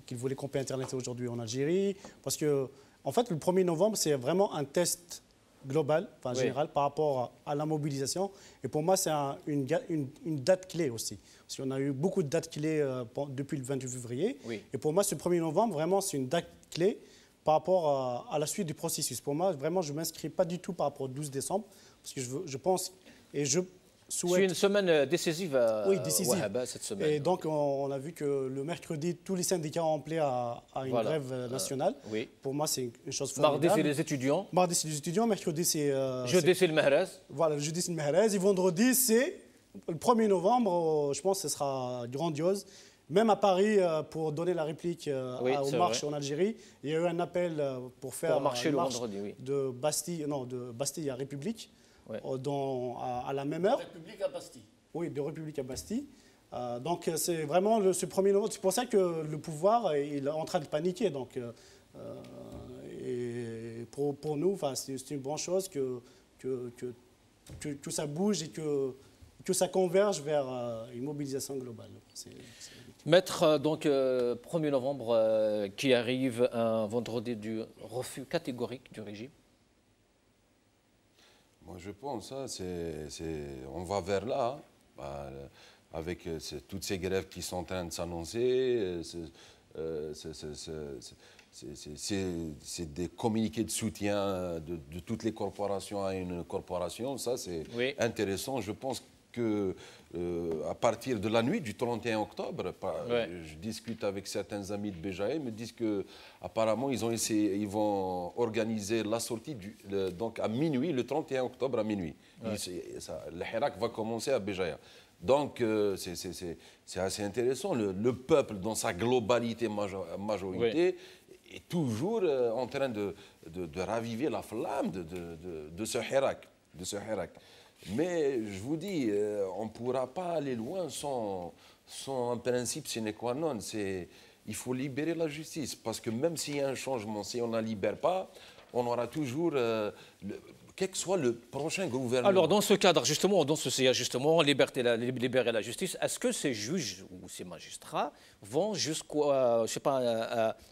qu'ils voulaient couper Internet aujourd'hui en Algérie. Parce que, en fait, le 1er novembre, c'est vraiment un test global, enfin général, par rapport à la mobilisation. Et pour moi, c'est une date clé aussi. Parce qu'on a eu beaucoup de dates clés depuis le 28 février. Oui. Et pour moi, ce 1er novembre, vraiment, c'est une date clé par rapport à la suite du processus. Pour moi, vraiment, je ne m'inscris pas du tout par rapport au 12 décembre. Parce que je pense et je souhaite... C'est une semaine décisive, cette semaine. Et donc, on a vu que le mercredi, tous les syndicats ont appelé à une grève nationale. Oui. Pour moi, c'est une chose formidable. Mardi, c'est les étudiants. Mardi, c'est les étudiants. Mercredi, c'est... jeudi, c'est le Mehrez. Voilà, le jeudi, c'est le Mehrez. Et vendredi, c'est le 1er novembre. Je pense que ce sera grandiose. Même à Paris, pour donner la réplique aux marches en Algérie, il y a eu un appel pour faire marcher le vendredi, de Bastille à République. Ouais. À la même heure. De République à Bastille. Oui, de République à Bastille. Donc c'est vraiment ce 1er novembre. C'est pour ça que le pouvoir il est en train de paniquer. Donc, et pour nous, c'est une bonne chose que ça bouge et que ça converge vers une mobilisation globale. Maître, donc 1er novembre qui arrive, un vendredi du refus catégorique du régime. Moi, je pense, on va vers là, avec toutes ces grèves qui sont en train de s'annoncer. C'est des communiqués de soutien de toutes les corporations à une corporation. Ça, c'est intéressant. Je pense que à partir de la nuit du 31 octobre, je discute avec certains amis de Béjaïa, ils me disent qu'apparemment ils vont organiser la sortie donc à minuit, le 31 octobre à minuit. Le Hirak va commencer à Béjaïa. Donc c'est assez intéressant. Le peuple, dans sa globalité, majorité, est toujours en train de raviver la flamme de ce Hirak. Mais je vous dis, on ne pourra pas aller loin sans un principe sine qua non. Il faut libérer la justice. Parce que même s'il y a un changement, si on ne la libère pas, on aura toujours, quel que soit le prochain gouvernement. Alors, dans ce cadre, justement, libérer la justice, est-ce que ces juges ou ces magistrats vont jusqu'à,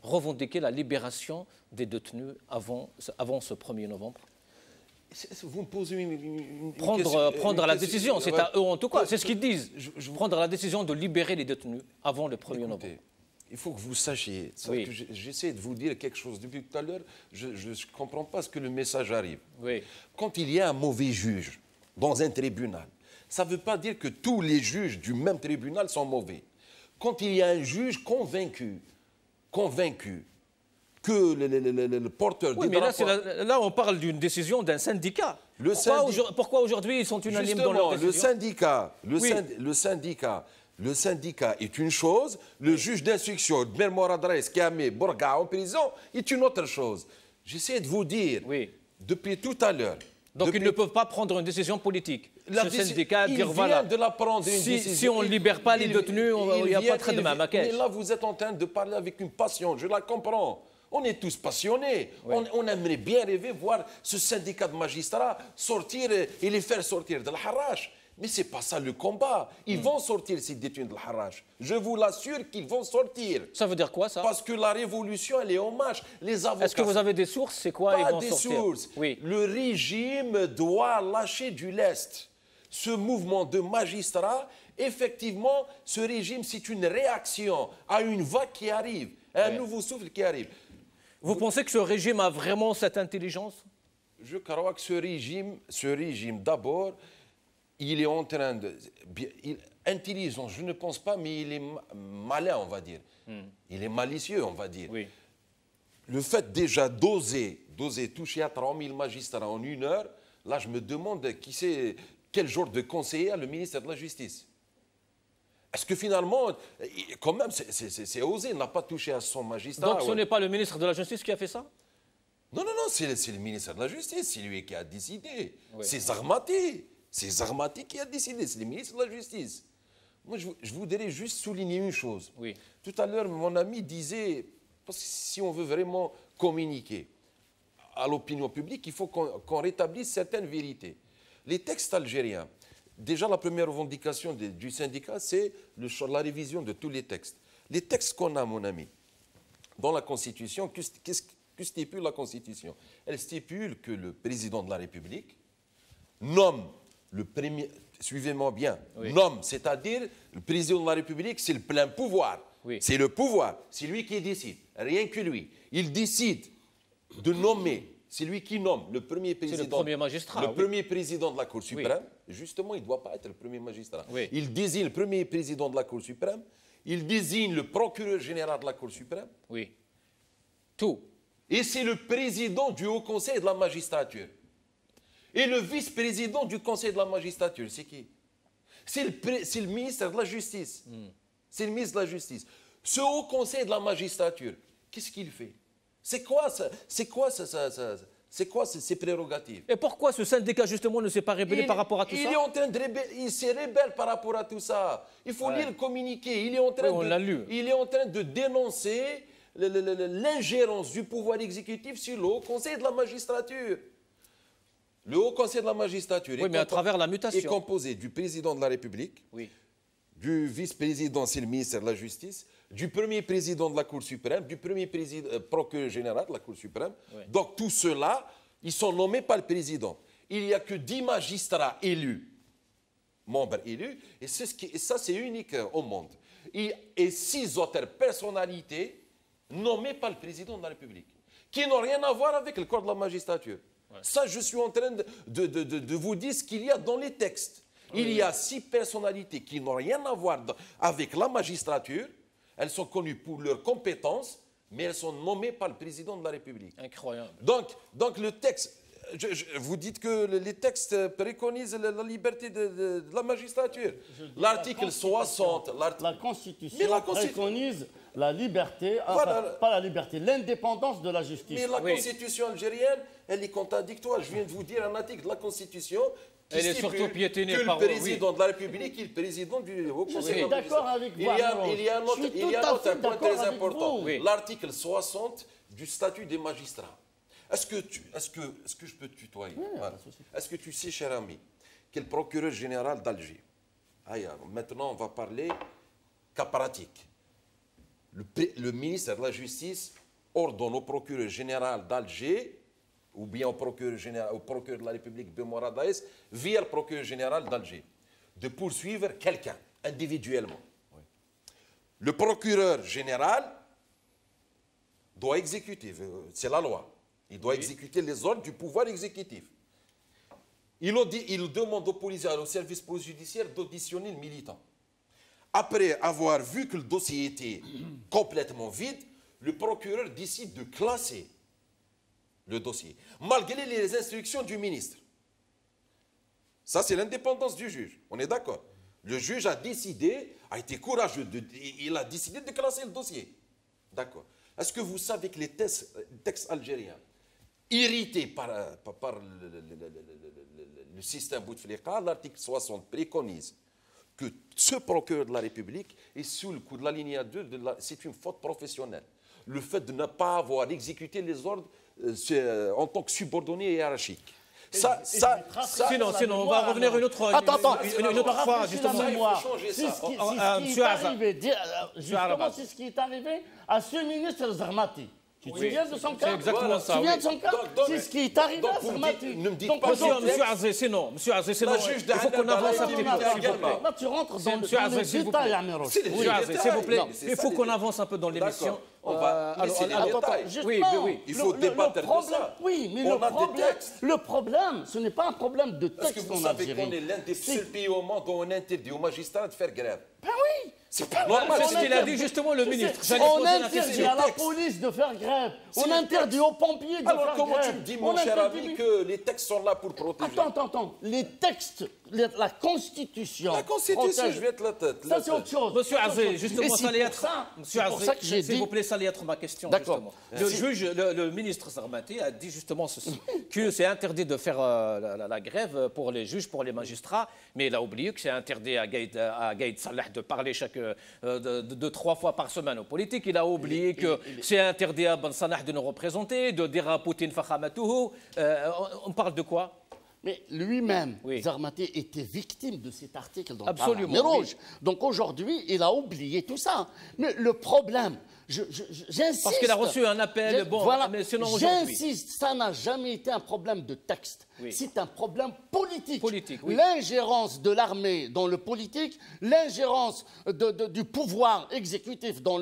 revendiquer la libération des détenus avant ce 1er novembre ? Vous me posez une prendre la décision, c'est à eux en tout cas, c'est ce qu'ils disent. Prendre la décision de libérer les détenus avant le 1er novembre. Il faut que vous sachiez, j'essaie de vous dire quelque chose depuis tout à l'heure, je ne comprends pas ce que le message arrive. Oui. Quand il y a un mauvais juge dans un tribunal, ça ne veut pas dire que tous les juges du même tribunal sont mauvais. Quand il y a un juge convaincu que le porteur du drapeau... Mais là, on parle d'une décision d'un syndicat. Pourquoi aujourd'hui ils sont unanimes dans leur décision ? Le syndicat est une chose, le juge d'instruction, Ben Moradres, qui a mis Bourga en prison, est une autre chose. J'essaie de vous dire, depuis tout à l'heure... Donc ils ne peuvent pas prendre une décision politique. Ce syndicat dire voilà, si on ne libère pas les détenus, il n'y a pas de traitement. Mais là, vous êtes en train de parler avec une passion, je la comprends. On est tous passionnés. On aimerait bien rêver voir ce syndicat de magistrats sortir et les faire sortir de l'Harrach. Mais ce n'est pas ça le combat. Ils vont sortir ces détenus de l'Harrach. Je vous l'assure qu'ils vont sortir. Ça veut dire quoi, ça ? Parce que la révolution, elle est en marche. Les avocats... Est-ce que vous avez des sources ? C'est quoi ils vont sortir ? Pas des sources. Oui. Le régime doit lâcher du lest. Ce mouvement de magistrats, effectivement, ce régime, c'est une réaction à une vague qui arrive, à un nouveau souffle qui arrive. Vous pensez que ce régime a vraiment cette intelligence ? Je crois que ce régime d'abord, il est en train de... Intelligent, je ne pense pas, mais il est malin, on va dire. Il est malicieux, on va dire. Oui. Le fait déjà d'oser toucher à 3000 magistrats en 1 heure, là, je me demande quel genre de conseiller a le ministère de la Justice. Est-ce que finalement, quand même, c'est osé, il n'a pas touché à son magistrat. Donc ce n'est pas le ministre de la Justice qui a fait ça ? Non, c'est le ministère de la Justice, c'est lui qui a décidé. Oui. C'est Zarmati qui a décidé, c'est le ministre de la Justice. Moi, je voudrais juste souligner une chose. Oui. Tout à l'heure, mon ami disait, parce que si on veut vraiment communiquer à l'opinion publique, il faut qu'on rétablisse certaines vérités. Les textes algériens, déjà la première revendication du syndicat, c'est la révision de tous les textes. Les textes qu'on a, mon ami, dans la Constitution, que stipule la Constitution? Elle stipule que le président de la République nomme le premier, suivez-moi bien, oui. Nomme, c'est-à-dire le président de la République, c'est le plein pouvoir. Oui. C'est le pouvoir, c'est lui qui décide, rien que lui. Il décide de nommer, c'est lui qui nomme le premier président. C'est le premier magistrat. Le premier président de la Cour suprême, justement, il ne doit pas être le premier magistrat. Oui. Il désigne le premier président de la Cour suprême, il désigne le procureur général de la Cour suprême. Oui. Tout. Et c'est le président du Haut Conseil de la magistrature. Et le vice-président du Conseil de la magistrature, c'est qui? C'est le ministre de la Justice. C'est le ministre de la Justice. Ce Haut Conseil de la magistrature, qu'est-ce qu'il fait? C'est quoi ses prérogatives? Et pourquoi ce syndicat, justement, ne s'est pas rébellé par rapport à tout ça? Il s'est rébelle par rapport à tout ça. Il faut lire le communiqué. Il est en train il est en train de dénoncer l'ingérence du pouvoir exécutif sur le Haut Conseil de la magistrature. Le Haut Conseil de la magistrature mais à travers la mutation. Est composé du président de la République, du vice-président, c'est le ministère de la Justice, du premier président de la Cour suprême, du premier procureur général de la Cour suprême. Oui. Donc tout cela, ils sont nommés par le président. Il n'y a que 10 magistrats élus, membres élus, et ça c'est unique au monde. Et 6 autres personnalités nommées par le président de la République, qui n'ont rien à voir avec le corps de la magistrature. Ouais. Ça, je suis en train de vous dire ce qu'il y a dans les textes. Oui. Il y a 6 personnalités qui n'ont rien à voir avec la magistrature. Elles sont connues pour leurs compétences, mais elles sont nommées par le président de la République. Incroyable. Donc le texte, vous dites que les textes préconisent la liberté de la magistrature. L'article 60... La Constitution préconise la liberté, enfin, pas la liberté, l'indépendance de la justice. Mais la Constitution algérienne, elle est contradictoire. Je viens de vous dire un article de la Constitution qui stipule que le président de la République est le président du Haut Conseil. Je suis d'accord avec vous. Il y a un autre point très important. L'article 60 du statut des magistrats. Est-ce que je peux te tutoyer? Est-ce que tu sais, cher ami, que le procureur général d'Alger, maintenant on va parler cas pratique, le ministre de la Justice ordonne au procureur général d'Alger, ou bien au procureur de la République Bemora Daès, via le procureur général d'Alger, de poursuivre quelqu'un individuellement. Oui. Le procureur général doit exécuter, c'est la loi, il doit exécuter les ordres du pouvoir exécutif. Il demande aux policiers, au service judiciaire d'auditionner le militant. Après avoir vu que le dossier était complètement vide, le procureur décide de classer le dossier, malgré les instructions du ministre. Ça, c'est l'indépendance du juge. On est d'accord. Le juge a été courageux, il a décidé de classer le dossier. D'accord. Est-ce que vous savez que les textes algériens, irrités par le système Bouteflika, l'article 60 préconise que ce procureur de la République est sous le coup de la ligne 2, c'est une faute professionnelle. Le fait de ne pas avoir exécuté les ordres en tant que subordonné et hiérarchique. Sinon, on va revenir une autre fois. Une autre fois, justement. Justement, c'est ce qui est arrivé à ce ministre Zarmati. Tu te souviens de son cas? C'est exactement ça. Tu te souviens de son cas? C'est ce qui est arrivé à Zarmati. Ne me dites pas monsieur Azé, c'est non. Monsieur Azé, c'est non. Il faut qu'on avance un petit peu. Là, tu rentres dans le détail, Amiros. Monsieur Azé, s'il vous plaît, il faut qu'on avance un peu dans l'émission. On va laisser les détails. Oui. Il faut débattre de ça. Oui, mais le problème, ce n'est pas un problème de texte. Est-ce que vous savez qu'on est l'un des seuls pays au monde où on interdit aux magistrats de faire grève? Ben oui. C'est pas normal. C'est ce qu'il a dit justement le ministre. On interdit à la police de faire grève. On interdit aux pompiers de faire grève. Alors comment tu me dis, mon cher ami, que les textes sont là pour protéger? Attends. Les textes, la Constitution. La Constitution, je vais te la tête. Ça, c'est autre chose. Monsieur Azé, justement, ça allait être... Monsieur Azé, s'il vous plaît, ça allait être ma question. D'accord. Le juge, le ministre Sarmati a dit justement ceci, que c'est interdit de faire la grève pour les juges, pour les magistrats, mais il a oublié que c'est interdit à Gaïd Salah de parler de 3 fois par semaine aux politiques. Il a oublié que c'est interdit à Ben Salah de nous représenter, de dire à Poutine Fakhamatuhu. On parle de quoi? Mais lui-même, Zarmati, était victime de cet article dans Absolument, Parole Rouge. Donc aujourd'hui, il a oublié tout ça. Mais le problème, j'insiste... Parce qu'il a reçu un appel, mais sinon aujourd'hui... J'insiste, ça n'a jamais été un problème de texte. C'est un problème politique. Oui. L'ingérence de l'armée dans le politique, l'ingérence du pouvoir exécutif dans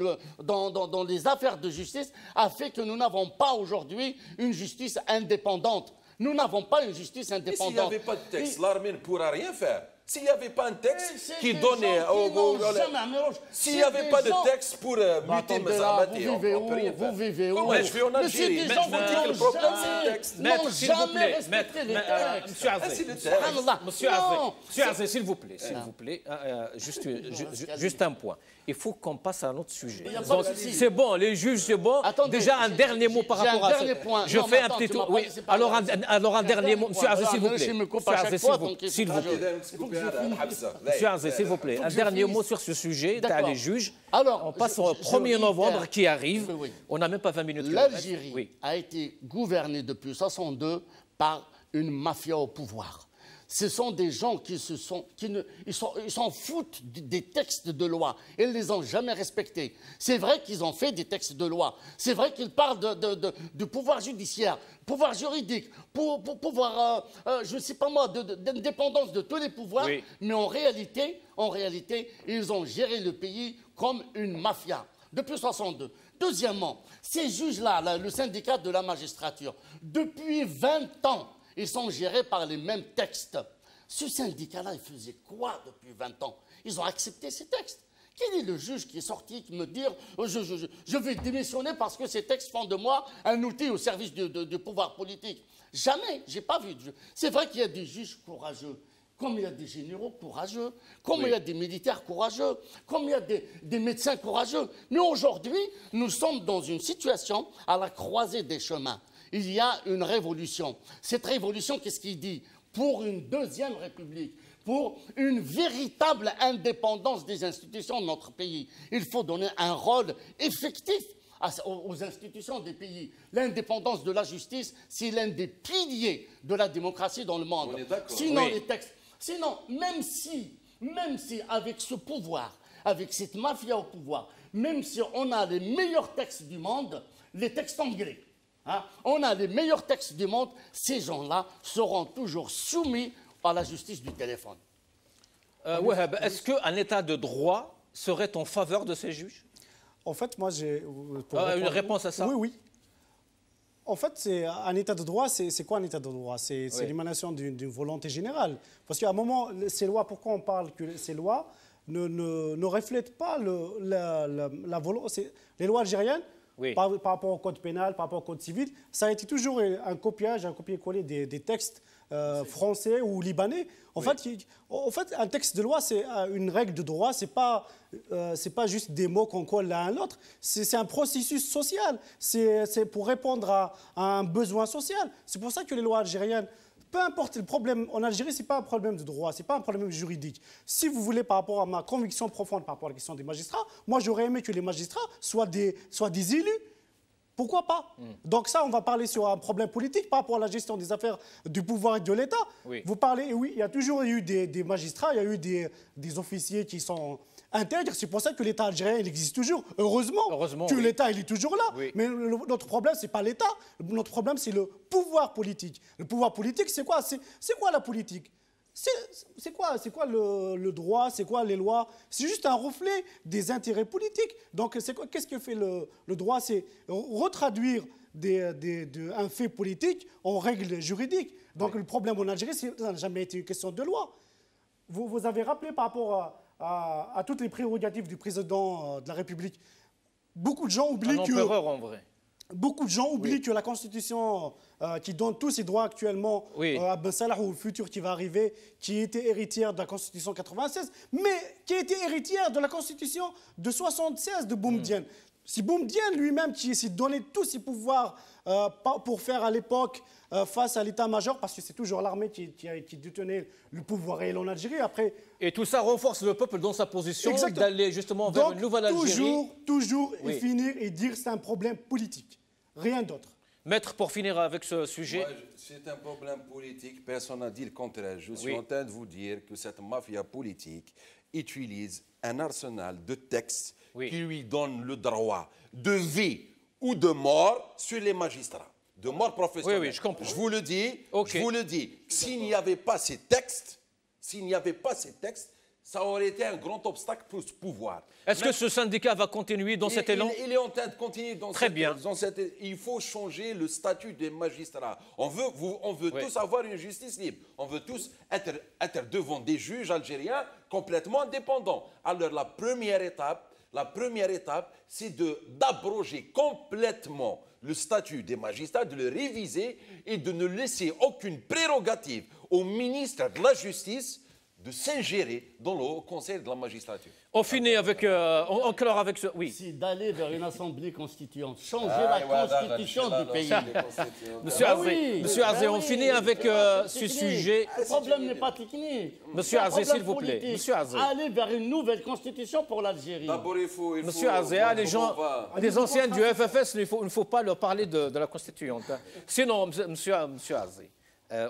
les affaires de justice a fait que nous n'avons pas aujourd'hui une justice indépendante. Nous n'avons pas une justice indépendante. S'il n'y avait pas de texte, l'armée ne pourra rien faire. S'il n'y avait pas un texte qui donnait... S'il n'y avait pas de texte pour muter Mazarmati, on ne peut rien faire. Vous vivez où? Je vais en Algérie. Mais c'est des gens qui le problème, c'est le texte. n'ont jamais respecté les textes. Monsieur Azé, s'il vous plaît, juste un point. Il faut qu'on passe à un autre sujet. C'est bon, les juges, c'est bon. Déjà, un dernier mot par rapport à ça. Je fais un petit tour. Oui, alors un dernier mot. Monsieur Azé, s'il vous plaît. S'il vous plaît. Monsieur Azé, s'il vous plaît, un dernier mot sur ce sujet, les juges. On passe au 1er novembre qui arrive. On n'a même pas 20 minutes. L'Algérie a été gouvernée depuis 1962 par une mafia au pouvoir. Ce sont des gens qui s'en foutent des textes de loi. Ils ne les ont jamais respectés. C'est vrai qu'ils ont fait des textes de loi. C'est vrai qu'ils parlent du pouvoir judiciaire, pouvoir juridique, pouvoir, je ne sais pas moi, d'indépendance de tous les pouvoirs. Mais en réalité, ils ont géré le pays comme une mafia depuis 1962. Deuxièmement, ces juges-là, le syndicat de la magistrature, depuis 20 ans, ils sont gérés par les mêmes textes. Ce syndicat-là, il faisait quoi depuis 20 ans? Ils ont accepté ces textes. Quel est le juge qui est sorti qui me dit je vais démissionner parce que ces textes font de moi un outil au service du pouvoir politique? Jamais, je n'ai pas vu de juge. C'est vrai qu'il y a des juges courageux, comme il y a des généraux courageux, comme il y a des militaires courageux, comme il y a des médecins courageux. Mais aujourd'hui, nous sommes dans une situation à la croisée des chemins. Il y a une révolution. Cette révolution, qu'est-ce qu'il dit? Pour une deuxième république, pour une véritable indépendance des institutions de notre pays, il faut donner un rôle effectif aux institutions des pays. L'indépendance de la justice, c'est l'un des piliers de la démocratie dans le monde. Sinon, les textes... Sinon, même si avec ce pouvoir, avec cette mafia au pouvoir, même si on a les meilleurs textes du monde, les textes anglais, on a les meilleurs textes du monde, ces gens-là seront toujours soumis à la justice du téléphone. Wahab, est-ce qu'un état de droit serait en faveur de ces juges? En fait, moi, j'ai... une réponse à ça? Oui. En fait, c'est un état de droit, c'est quoi un état de droit? C'est l'émanation d'une volonté générale. Parce qu'à un moment, ces lois, pourquoi on parle que ces lois ne reflètent pas la volonté... Les lois algériennes, par rapport au code pénal, par rapport au code civil, ça a été toujours un copier-coller des textes français ou libanais. En fait, un texte de loi, c'est une règle de droit, c'est pas juste des mots qu'on colle l'un à l'autre, c'est un processus social, c'est pour répondre à un besoin social. C'est pour ça que les lois algériennes, peu importe le problème en Algérie, ce n'est pas un problème de droit, ce n'est pas un problème juridique. Si vous voulez, par rapport à ma conviction profonde par rapport à la question des magistrats, moi j'aurais aimé que les magistrats soient des élus. Pourquoi pas? Donc ça, on va parler sur un problème politique par rapport à la gestion des affaires du pouvoir et de l'État. Vous parlez, oui, il y a toujours eu des magistrats, il y a eu des officiers qui sont intègres. C'est pour ça que l'État algérien, il existe toujours. Heureusement que l'État, il est toujours là. Mais notre problème, ce n'est pas l'État. Notre problème, c'est le pouvoir politique. Le pouvoir politique, c'est quoi? C'est quoi la politique? C'est quoi le droit? C'est quoi les lois? C'est juste un reflet des intérêts politiques. Donc, qu'est-ce que fait le droit? C'est retraduire un fait politique en règle juridique. Donc, le problème en Algérie, ça n'a jamais été une question de loi. Vous avez rappelé par rapport à toutes les prérogatives du président de la République. Beaucoup de gens oublient un empereur, en vrai. Beaucoup de gens oublient que la Constitution qui donne tous ses droits actuellement à Ben Salah ou au futur qui va arriver, qui était héritière de la Constitution 96, mais qui était héritière de la Constitution de 76 de Boumediene. Si Boumediene lui-même qui s'est donné tous ses pouvoirs pour faire à l'époque face à l'état-major, parce que c'est toujours l'armée qui détenait le pouvoir réel en Algérie. Après, et tout ça renforce le peuple dans sa position d'aller justement vers une nouvelle Algérie. Toujours et finir et dire que c'est un problème politique, rien d'autre. Maître, pour finir avec ce sujet... C'est un problème politique, personne n'a dit le contraire. Je suis en train de vous dire que cette mafia politique utilise un arsenal de textes qui lui donnent le droit de vie ou de mort sur les magistrats, de mort professionnelle. Oui, je comprends. Je vous le dis, s'il n'y avait pas ces textes, ça aurait été un grand obstacle pour ce pouvoir. Est-ce que ce syndicat va continuer dans cet élan? Il est en train de continuer dans Très bien. Il faut changer le statut des magistrats. On veut tous avoir une justice libre. On veut tous être devant des juges algériens complètement indépendants. Alors la première étape, c'est d'abroger complètement le statut des magistrats, de le réviser et de ne laisser aucune prérogative au ministre de la Justice de s'ingérer dans le Haut Conseil de la magistrature. On finit avec... on clore avec ce... Oui. C'est d'aller vers une assemblée constituante, changer la constitution du pays. Monsieur Azé, on finit avec ce sujet. Le problème n'est pas technique. Monsieur Azé, s'il vous plaît. Monsieur Azé. Aller vers une nouvelle constitution pour l'Algérie. D'abord, il faut... Monsieur Azé, les anciens du FFS, il ne faut pas leur parler de la constituante. Sinon, monsieur Azé,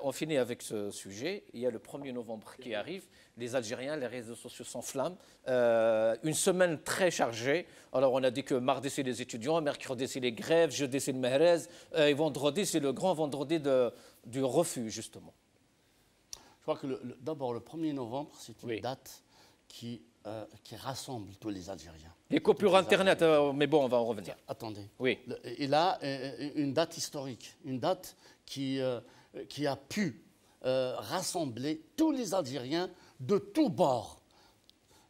on finit avec ce sujet. Il y a le 1er novembre qui arrive. Les Algériens, les réseaux sociaux s'enflamment. Une semaine très chargée. Alors, on a dit que mardi, c'est les étudiants, mercredi, c'est les grèves, jeudi, c'est le Mehrez, et vendredi, c'est le grand vendredi du refus, justement. Je crois que d'abord, le 1er novembre, c'est une date qui rassemble tous les Algériens. Les coupures Internet, mais bon, on va en revenir. Attendez. Oui. Il a une date historique, une date qui a pu rassembler tous les Algériens de tous bords.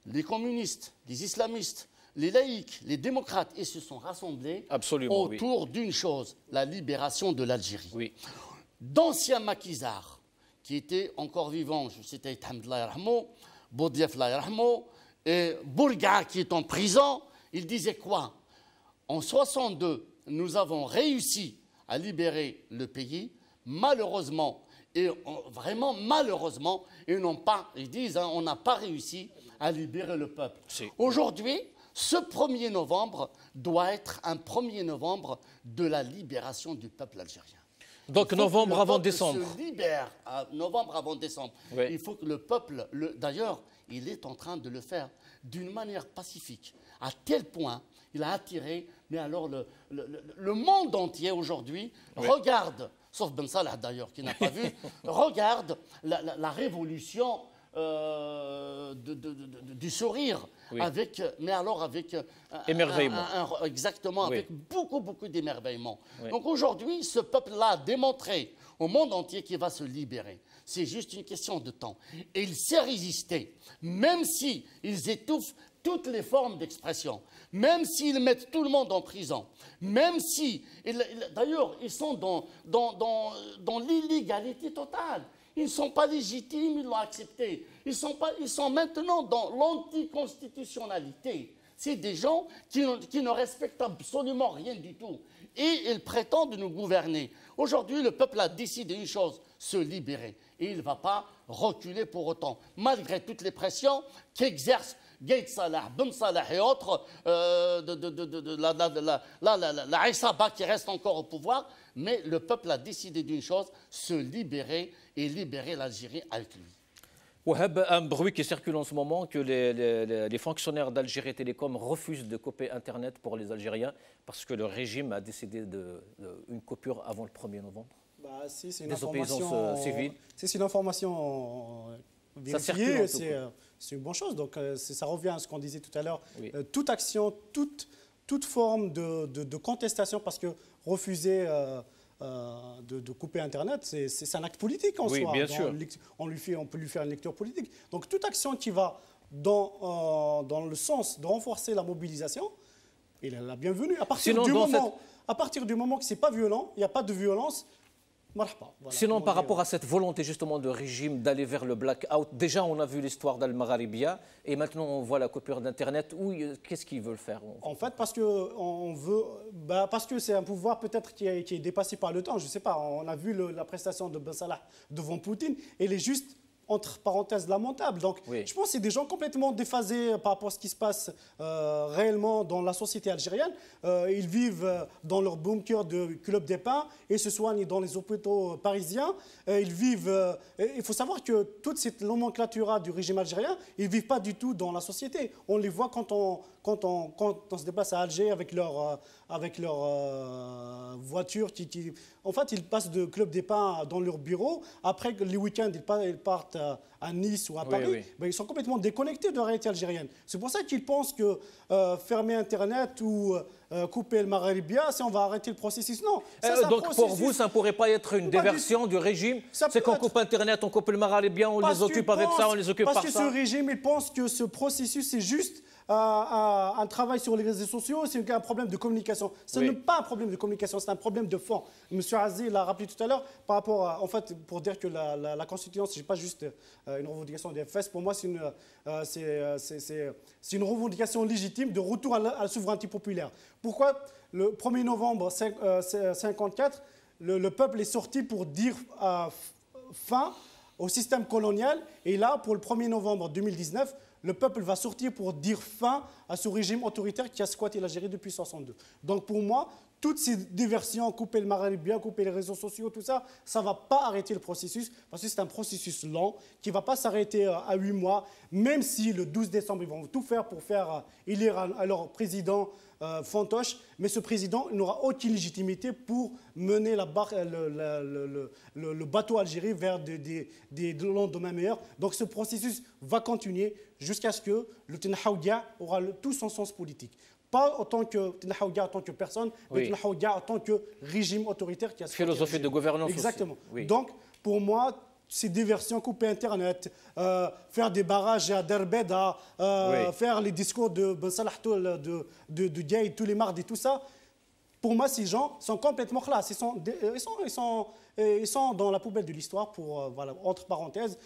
Les communistes, les islamistes, les laïcs, les démocrates, ils se sont rassemblés autour d'une chose, la libération de l'Algérie. Oui. D'anciens maquisards qui étaient encore vivants, c'était Hamdallah Yarhamo, Boudiaf Yarhamo, et Bourga qui est en prison, ils disaient quoi? En 62, nous avons réussi à libérer le pays, malheureusement, et vraiment malheureusement, ils disent, on n'a pas réussi à libérer le peuple. Aujourd'hui, ce 1er novembre doit être un 1er novembre de la libération du peuple algérien. Donc novembre avant décembre. Se libère novembre avant décembre. Oui. Il faut que le peuple, d'ailleurs, il est en train de le faire d'une manière pacifique, à tel point il a attiré, mais alors le monde entier aujourd'hui regarde, sauf Ben Salah d'ailleurs qui n'a pas vu, regarde la révolution du sourire, avec émerveillement. Exactement, avec beaucoup d'émerveillement. Donc aujourd'hui, ce peuple-là a démontré au monde entier qu'il va se libérer. C'est juste une question de temps. Et il sait résister, même s'ils étouffent toutes les formes d'expression, même s'ils mettent tout le monde en prison, même si, d'ailleurs, ils sont dans l'illégalité totale. Ils ne sont pas légitimes, ils l'ont accepté. Ils sont maintenant dans l'anticonstitutionnalité. C'est des gens qui ne respectent absolument rien du tout. Et ils prétendent nous gouverner. Aujourd'hui, le peuple a décidé une chose, se libérer. Et il ne va pas reculer pour autant, malgré toutes les pressions qu'exercent Gaïd Salah, Ben Salah et autres, la Issaba qui reste encore au pouvoir. Mais le peuple a décidé d'une chose, se libérer et libérer l'Algérie avec lui. Wahab, un bruit qui circule en ce moment, que les fonctionnaires d'Algérie Télécom refusent de couper Internet pour les Algériens parce que le régime a décidé d'une coupure avant le 1er novembre. Si, c'est une information civile. Si c'est une information vérifiée, c'est une bonne chose. Donc ça revient à ce qu'on disait tout à l'heure. Oui. Toute action, toute forme de contestation, parce que refuser de couper Internet, c'est un acte politique en soi. Bien sûr. On peut lui faire une lecture politique. Donc toute action qui va dans le sens de renforcer la mobilisation, il est la bienvenue. À partir du moment que ce n'est pas violent, il n'y a pas de violence, marche pas. Voilà. Sinon, par rapport à cette volonté justement de régime d'aller vers le blackout, déjà on a vu l'histoire d'Al-Magharibia et maintenant on voit la coupure d'Internet. Qu'est-ce qu'ils veulent faire? En fait, parce que c'est un pouvoir peut-être qui est dépassé par le temps. Je ne sais pas, on a vu la prestation de Ben Salah devant Poutine et il est juste entre parenthèses lamentable. Donc, je pense que c'est des gens complètement déphasés par rapport à ce qui se passe réellement dans la société algérienne. Ils vivent dans leur bunker de club des pins et se soignent dans les hôpitaux parisiens. Ils vivent... il faut savoir que toute cette nomenclature du régime algérien, ils ne vivent pas du tout dans la société. On les voit quand on se déplace à Alger avec leur voiture. En fait, ils passent de Club des Pins dans leur bureau. Après, les week-ends, ils partent à Nice ou à Paris. Ben, ils sont complètement déconnectés de la réalité algérienne. C'est pour ça qu'ils pensent que fermer Internet ou couper le Magharibia, on va arrêter le processus. Non. Donc pour vous, ça ne pourrait pas être une diversion du régime? C'est qu'on coupe Internet, on coupe le Magharibia, on les occupe avec ça, on les occupe par ça. Parce que ce régime, il pense que ce processus, c'est juste un travail sur les réseaux sociaux, c'est un problème de communication. Ce n'est pas un problème de communication, c'est un problème de fond. M. Aziz l'a rappelé tout à l'heure, par rapport à, en fait, pour dire que la Constitution, ce n'est pas juste une revendication des FS. Pour moi, c'est une revendication légitime de retour à la souveraineté populaire. Pourquoi le 1er novembre 1954, le peuple est sorti pour dire fin au système colonial, et là, pour le 1er novembre 2019, le peuple va sortir pour dire fin à ce régime autoritaire qui a squatté l'Algérie depuis 1962. Donc pour moi, toutes ces diversions, couper le Maghrébien, couper les réseaux sociaux, tout ça, ça ne va pas arrêter le processus, parce que c'est un processus lent qui ne va pas s'arrêter à 8 mois, même si le 12 décembre, ils vont tout faire pour faire élire à leur président fantoche, mais ce président n'aura aucune légitimité pour mener le bateau Algérie vers des lendemains meilleurs. Donc ce processus va continuer jusqu'à ce que le Tenhaoudia aura tout son sens politique. Pas en tant que Tenhaoudia en tant que personne, mais Tenhaoudia en tant que régime autoritaire qui a... Philosophie de gouvernance. Exactement. Donc pour moi, ces diversions, couper Internet, faire des barrages à Derbeda, faire les discours de Ben Salah de Gaïd tous les mardis, tout ça, pour moi, ces gens sont complètement classe. Ils sont dans la poubelle de l'histoire, pour voilà, entre parenthèses,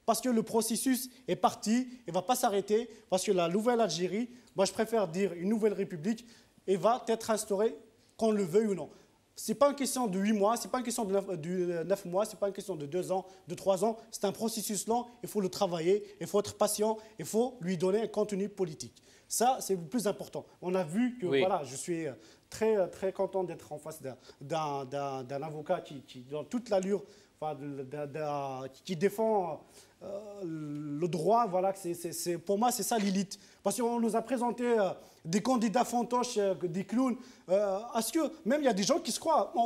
parce que le processus est parti, il ne va pas s'arrêter, parce que la nouvelle Algérie, moi je préfère dire une nouvelle république, et va être instaurée, qu'on le veuille ou non. Ce n'est pas une question de 8 mois, ce n'est pas une question de 9 mois, ce n'est pas une question de 2 ans, de 3 ans. C'est un processus lent, il faut le travailler, il faut être patient, il faut lui donner un contenu politique. Ça, c'est le plus important. On a vu que voilà, je suis très, très content d'être en face d'un avocat qui dans toute l'allure, enfin, qui défend le droit. Voilà, pour moi, c'est ça l'élite. Parce qu'on nous a présenté des candidats fantoches, des clowns. Est-ce que même il y a des gens qui se croient à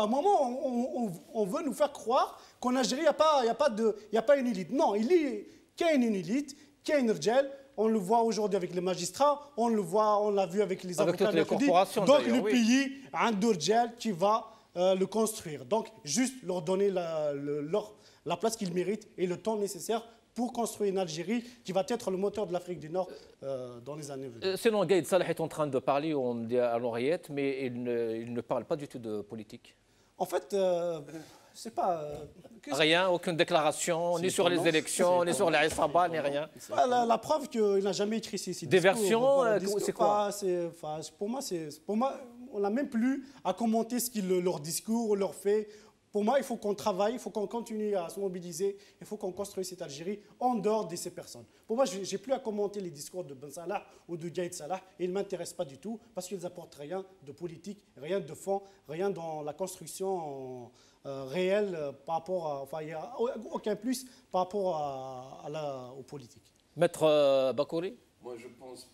un moment, on veut nous faire croire qu'en Algérie, il n'y a pas une élite. Non, il y a une élite, qu'il y a une rjal. On le voit aujourd'hui avec les magistrats, on l'a vu avec les avocats. Avec toutes les corporations. Donc le pays a un rjal qui va le construire. Donc juste leur donner la place qu'ils méritent et le temps nécessaire pour construire une Algérie qui va être le moteur de l'Afrique du Nord dans les années à venir. Sinon, Gaïd Salah est en train de parler, on dit à l'oreillette, mais il ne parle pas du tout de politique. En fait, je ne sais pas... Rien, aucune déclaration, ni sur les élections, ni sur les Isaba, ni rien. La preuve qu'il n'a jamais écrit ces discours. Des versions, c'est quoi? Pour moi, on n'a même plus à commenter leur discours, leur fait. Pour moi, il faut qu'on travaille, il faut qu'on continue à se mobiliser, il faut qu'on construise cette Algérie en dehors de ces personnes. Pour moi, je n'ai plus à commenter les discours de Ben Salah ou de Gaïd Salah. Ils ne m'intéressent pas du tout parce qu'ils n'apportent rien de politique, rien de fond, rien dans la construction réelle par rapport à... Enfin, il n'y a aucun plus par rapport aux politiques. Maître Bakouri? Moi, je pense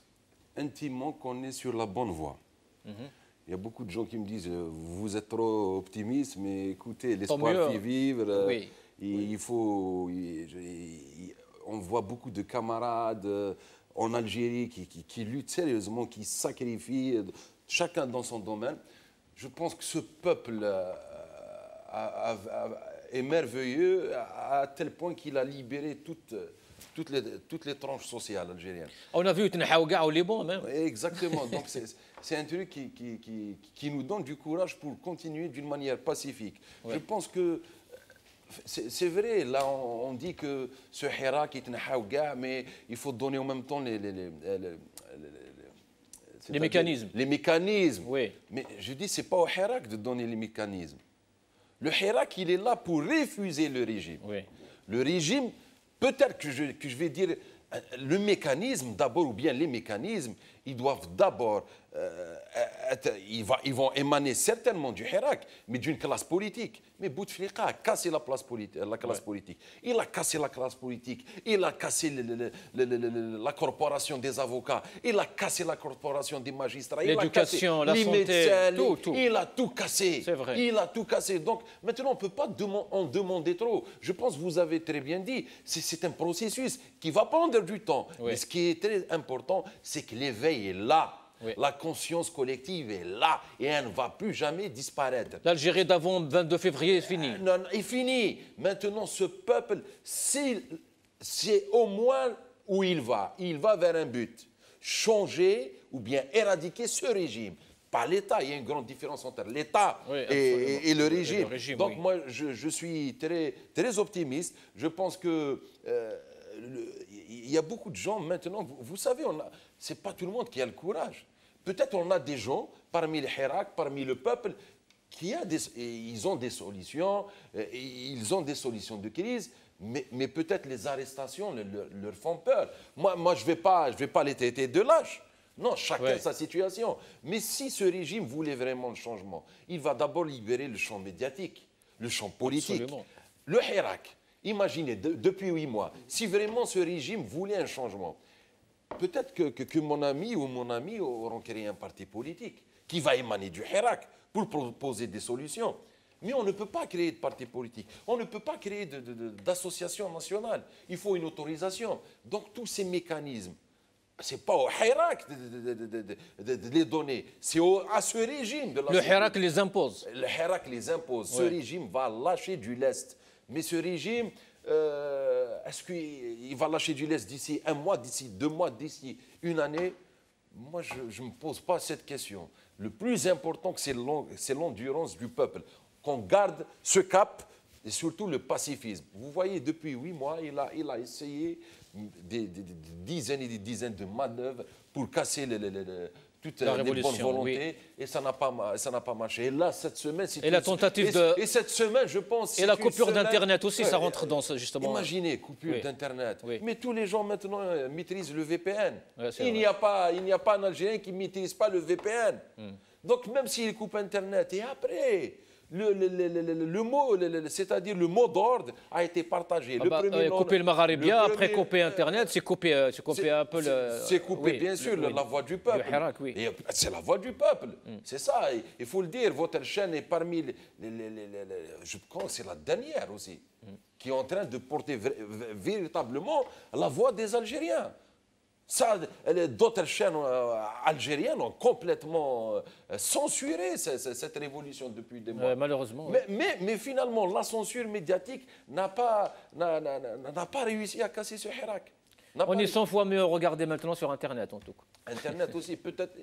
intimement qu'on est sur la bonne voie. Il y a beaucoup de gens qui me disent vous êtes trop optimiste, mais écoutez, l'espoir fait vivre. Il faut. On voit beaucoup de camarades en Algérie qui luttent sérieusement, qui sacrifient, chacun dans son domaine. Je pense que ce peuple est merveilleux à tel point qu'il a libéré toutes les tranches sociales algériennes. On a vu au Liban même. Exactement. Donc c'est un truc qui nous donne du courage pour continuer d'une manière pacifique. Ouais. Je pense que c'est vrai, là on dit que ce Hirak est un mais il faut donner en même temps les mécanismes. Les mécanismes. Oui. Mais je dis, ce n'est pas au Hirak de donner les mécanismes. Le Hirak, il est là pour refuser le régime. Oui. Le régime, peut-être que je vais dire, le mécanisme d'abord, ou bien les mécanismes, ils doivent d'abord, ils vont émaner certainement du Hirak, mais d'une classe politique. Mais Bouteflika a cassé la classe politique. Il a cassé la classe politique. Il a cassé la corporation des avocats. Il a cassé la corporation des magistrats. L'éducation, la santé, médecins, tout. Il a tout cassé. C'est vrai. Il a tout cassé. Donc maintenant, on ne peut pas en demander trop. Je pense que vous avez très bien dit, c'est un processus qui va prendre du temps. Oui. Mais ce qui est très important, c'est que l'éveil est là. Oui. La conscience collective est là et elle ne va plus jamais disparaître. L'Algérie d'avant 22 février est finie. Non, est fini. Maintenant, ce peuple, c'est au moins où il va. Il va vers un but. Changer ou bien éradiquer ce régime. Pas l'État. Il y a une grande différence entre l'État et le régime. Donc moi, je suis très, très optimiste. Je pense que... il y a beaucoup de gens maintenant, vous savez, ce n'est pas tout le monde qui a le courage. Peut-être on a des gens parmi les Hirak, parmi le peuple, ils ont des solutions, ils ont des solutions de crise, mais peut-être les arrestations leur font peur. Moi je vais pas les traiter de lâches. Non, chacun sa situation. Mais si ce régime voulait vraiment le changement, il va d'abord libérer le champ médiatique, le champ politique. Absolument. Le Hirak. Imaginez, depuis 8 mois, si vraiment ce régime voulait un changement, peut-être que mon ami ou mon ami auront créé un parti politique qui va émaner du Hirak pour proposer des solutions. Mais on ne peut pas créer de parti politique. On ne peut pas créer d'association nationale. Il faut une autorisation. Donc tous ces mécanismes, ce n'est pas au Hirak de les donner, c'est à ce régime de la Le Hirak les impose. Le Hirak les impose. Ce régime va lâcher du lest. Mais ce régime, est-ce qu'il va lâcher du lest d'ici 1 mois, d'ici 2 mois, d'ici 1 année? Moi, je ne me pose pas cette question. Le plus important, c'est l'endurance du peuple. Qu'on garde ce cap et surtout le pacifisme. Vous voyez, depuis 8 mois, il a essayé des dizaines et des dizaines de manœuvres pour casser toutes les bonnes volontés, et ça n'a pas marché. Et là, cette semaine, c'est la tentative et cette semaine, je pense... Et la coupure d'Internet aussi, ça rentre dans ce, justement... Imaginez, coupure d'Internet. Oui. Mais tous les gens, maintenant, maîtrisent le VPN. Il n'y a pas un Algérien qui ne maîtrise pas le VPN. Donc, même s'il coupe Internet, et après... Le mot, c'est-à-dire le mot d'ordre a été partagé. Couper le Maghrébia, après couper Internet, c'est couper un peu le... C'est couper, bien sûr, la voix du peuple. C'est la voix du peuple. C'est ça, il faut le dire. Votre chaîne est parmi je pense que c'est la dernière aussi, qui est en train de porter véritablement la voix des Algériens. D'autres chaînes algériennes ont complètement censuré cette révolution depuis des mois. Malheureusement. Mais finalement, la censure médiatique n'a pas réussi à casser ce Hirak. On est 100 fois mieux regardé maintenant sur Internet, en tout cas. Internet aussi, peut-être.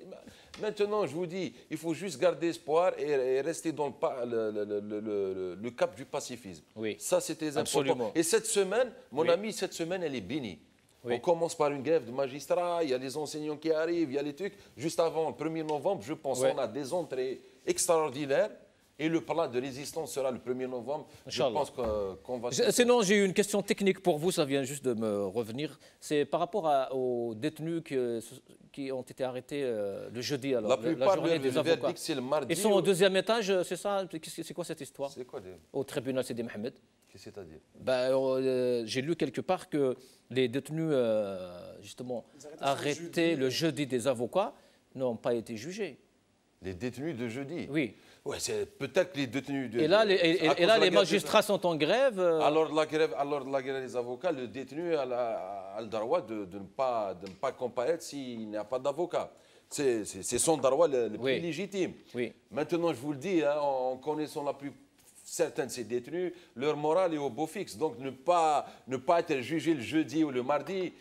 Maintenant, je vous dis, il faut juste garder espoir et rester dans le cap du pacifisme. Oui. Ça, c'était important. Et cette semaine, mon ami, cette semaine, elle est bénie. On commence par une grève de magistrats, il y a les enseignants qui arrivent, il y a les trucs. Juste avant le 1er novembre, je pense qu'on a des entrées extraordinaires. Et le plat de résistance sera le 1er novembre. Je pense qu'on va... Sinon, j'ai eu une question technique pour vous, ça vient juste de me revenir. C'est par rapport aux détenus qui ont été arrêtés le jeudi, alors, la plupart journée des avocats. C'est le mardi. Ils sont au 2e étage, c'est ça? C'est quoi cette histoire? C'est quoi au tribunal Sidi Mohamed. Qu'est-ce que c'est-à-dire? J'ai lu quelque part que les détenus, justement, arrêtés le jeudi des avocats n'ont pas été jugés. Les détenus de jeudi? Oui. Ouais, c'est peut-être que les détenus de... Et là, les magistrats sont en grève. Alors la grève des avocats, le détenu a le droit de ne pas comparaître s'il n'y a pas d'avocat. C'est son droit le plus légitime. Oui. Maintenant, je vous le dis, en connaissant la certains de ces détenus, leur morale est au beau fixe. Donc ne pas être jugé le jeudi ou le mardi,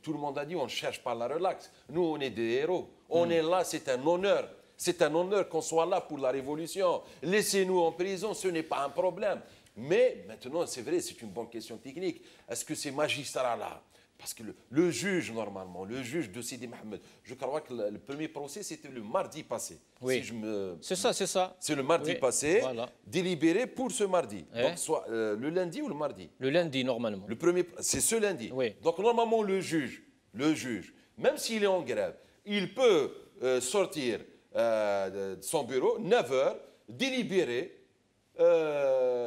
tout le monde a dit on ne cherche pas la relax. Nous, on est des héros. On est là, c'est un honneur. C'est un honneur qu'on soit là pour la révolution. Laissez-nous en prison, ce n'est pas un problème. Mais maintenant, c'est vrai, c'est une bonne question technique. Est-ce que ces magistrats-là, parce que le juge, normalement, le juge de Sidi Mohamed, je crois que le premier procès, c'était le mardi passé. Oui, si c'est ça, c'est ça. C'est le mardi passé, voilà. Délibéré pour ce mardi. Donc, soit le lundi ou le mardi. Le lundi, normalement. Le premier, c'est ce lundi. Oui. Donc, normalement, le juge, même s'il est en grève, il peut sortir de son bureau, 9 h, délibérer,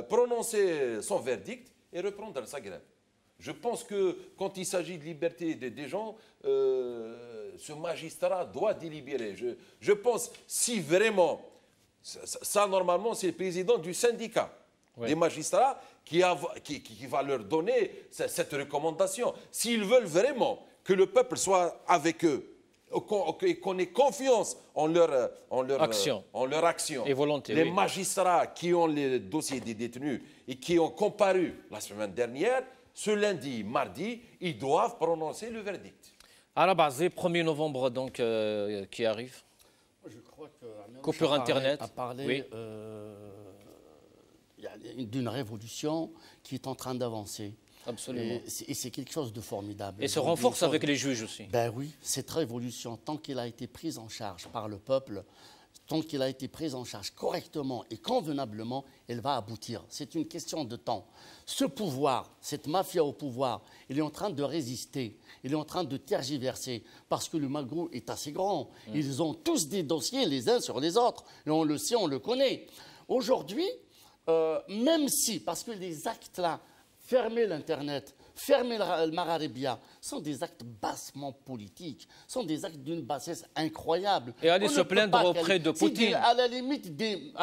prononcer son verdict et reprendre sa grève. Je pense que quand il s'agit de liberté des gens, ce magistrat doit délibérer. Je pense, si vraiment, ça normalement c'est le président du syndicat des magistrats qui va leur donner cette recommandation. S'ils veulent vraiment que le peuple soit avec eux, qu'on ait confiance en leur action et volonté. Les magistrats qui ont les dossiers des détenus et qui ont comparu la semaine dernière, ce lundi, mardi, ils doivent prononcer le verdict. À la base, 1er novembre donc, qui arrive. Je crois que coupure Internet. a parlé oui. D'une révolution qui est en train d'avancer. Absolument. Et c'est quelque chose de formidable. Et se renforce avec les juges aussi. Ben oui, cette révolution, tant qu'elle a été prise en charge par le peuple, tant qu'elle a été prise en charge correctement et convenablement, elle va aboutir. C'est une question de temps. Ce pouvoir, cette mafia au pouvoir, il est en train de résister, il est en train de tergiverser, parce que le Maghreb est assez grand. Ils ont tous des dossiers les uns sur les autres, et on le sait, on le connaît. Aujourd'hui, même si, parce que les actes là, fermer l'Internet, fermer le Maghrébia, sont des actes bassement politiques, sont des actes d'une bassesse incroyable. Et aller se plaindre auprès de Poutine. À la limite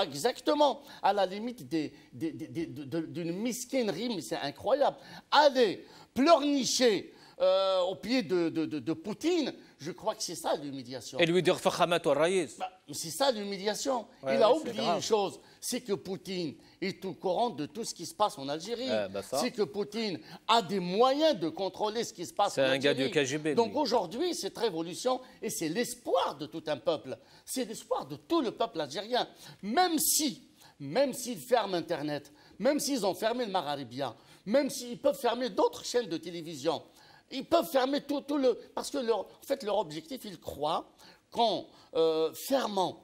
exactement, à la limite d'une mesquinerie, mais c'est incroyable. Aller pleurnicher au pied de Poutine, je crois que c'est ça l'humiliation. Et lui dire Fakhamat au Raïs. C'est ça l'humiliation. Ouais, il a oublié une chose, c'est que Poutine est au courant de tout ce qui se passe en Algérie. C'est que Poutine a des moyens de contrôler ce qui se passe en Algérie. C'est un gars du KGB. Donc aujourd'hui, cette révolution, et c'est l'espoir de tout un peuple, c'est l'espoir de tout le peuple algérien. Même s'ils ferment Internet, même s'ils ont fermé le Maghrébia, même s'ils peuvent fermer d'autres chaînes de télévision, ils peuvent fermer tout le... Parce que en fait, leur objectif, ils croient qu'en fermant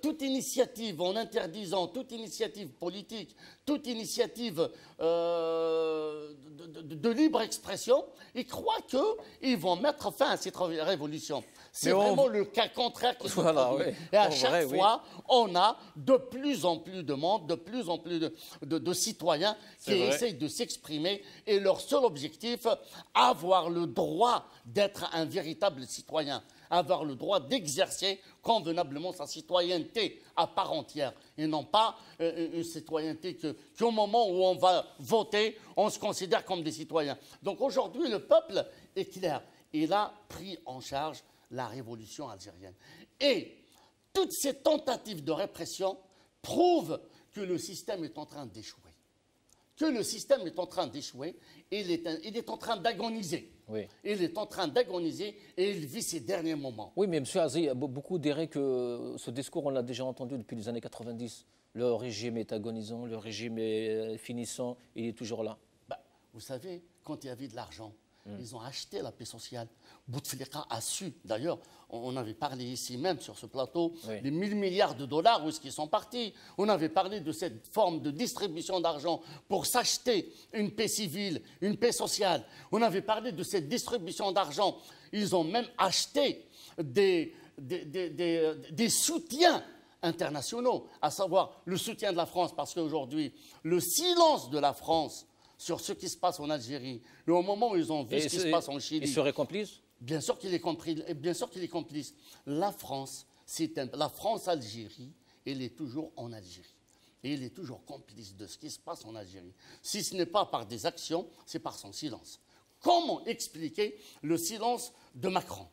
toute initiative, en interdisant toute initiative politique, toute initiative de libre expression, ils croient qu'ils vont mettre fin à cette révolution. C'est vraiment le cas contraire qui se produit. Oui. Et à chaque fois, on a de plus en plus de monde, de plus en plus de citoyens qui essayent de s'exprimer. Et leur seul objectif, avoir le droit d'être un véritable citoyen, avoir le droit d'exercer convenablement sa citoyenneté à part entière, et non pas une citoyenneté qu'au moment où on va voter, on se considère comme des citoyens. Donc aujourd'hui, le peuple est clair. Il a pris en charge la révolution algérienne. Et toutes ces tentatives de répression prouvent que le système est en train d'échouer. Que le système est en train d'échouer, il est en train d'agoniser. Oui. Il est en train d'agoniser et il vit ses derniers moments. Oui, mais M. Azi, beaucoup diraient que ce discours, on l'a déjà entendu depuis les années 90. Le régime est agonisant, le régime est finissant, il est toujours là. Vous savez, quand il y avait de l'argent, ils ont acheté la paix sociale. Bouteflika a su, d'ailleurs, on avait parlé ici même sur ce plateau, les 1000 milliards de dollars, où est-ce qu'ils sont partis. On avait parlé de cette forme de distribution d'argent pour s'acheter une paix civile, une paix sociale. On avait parlé de cette distribution d'argent. Ils ont même acheté des soutiens internationaux, à savoir le soutien de la France, parce qu'aujourd'hui, le silence de la France sur ce qui se passe en Algérie, et au moment où ils ont vu ce qui se passe en Chili... Il serait complice ? Bien sûr qu'il est complice. La France-Algérie, elle est toujours en Algérie. Et elle est toujours complice de ce qui se passe en Algérie. Si ce n'est pas par des actions, c'est par son silence. Comment expliquer le silence de Macron?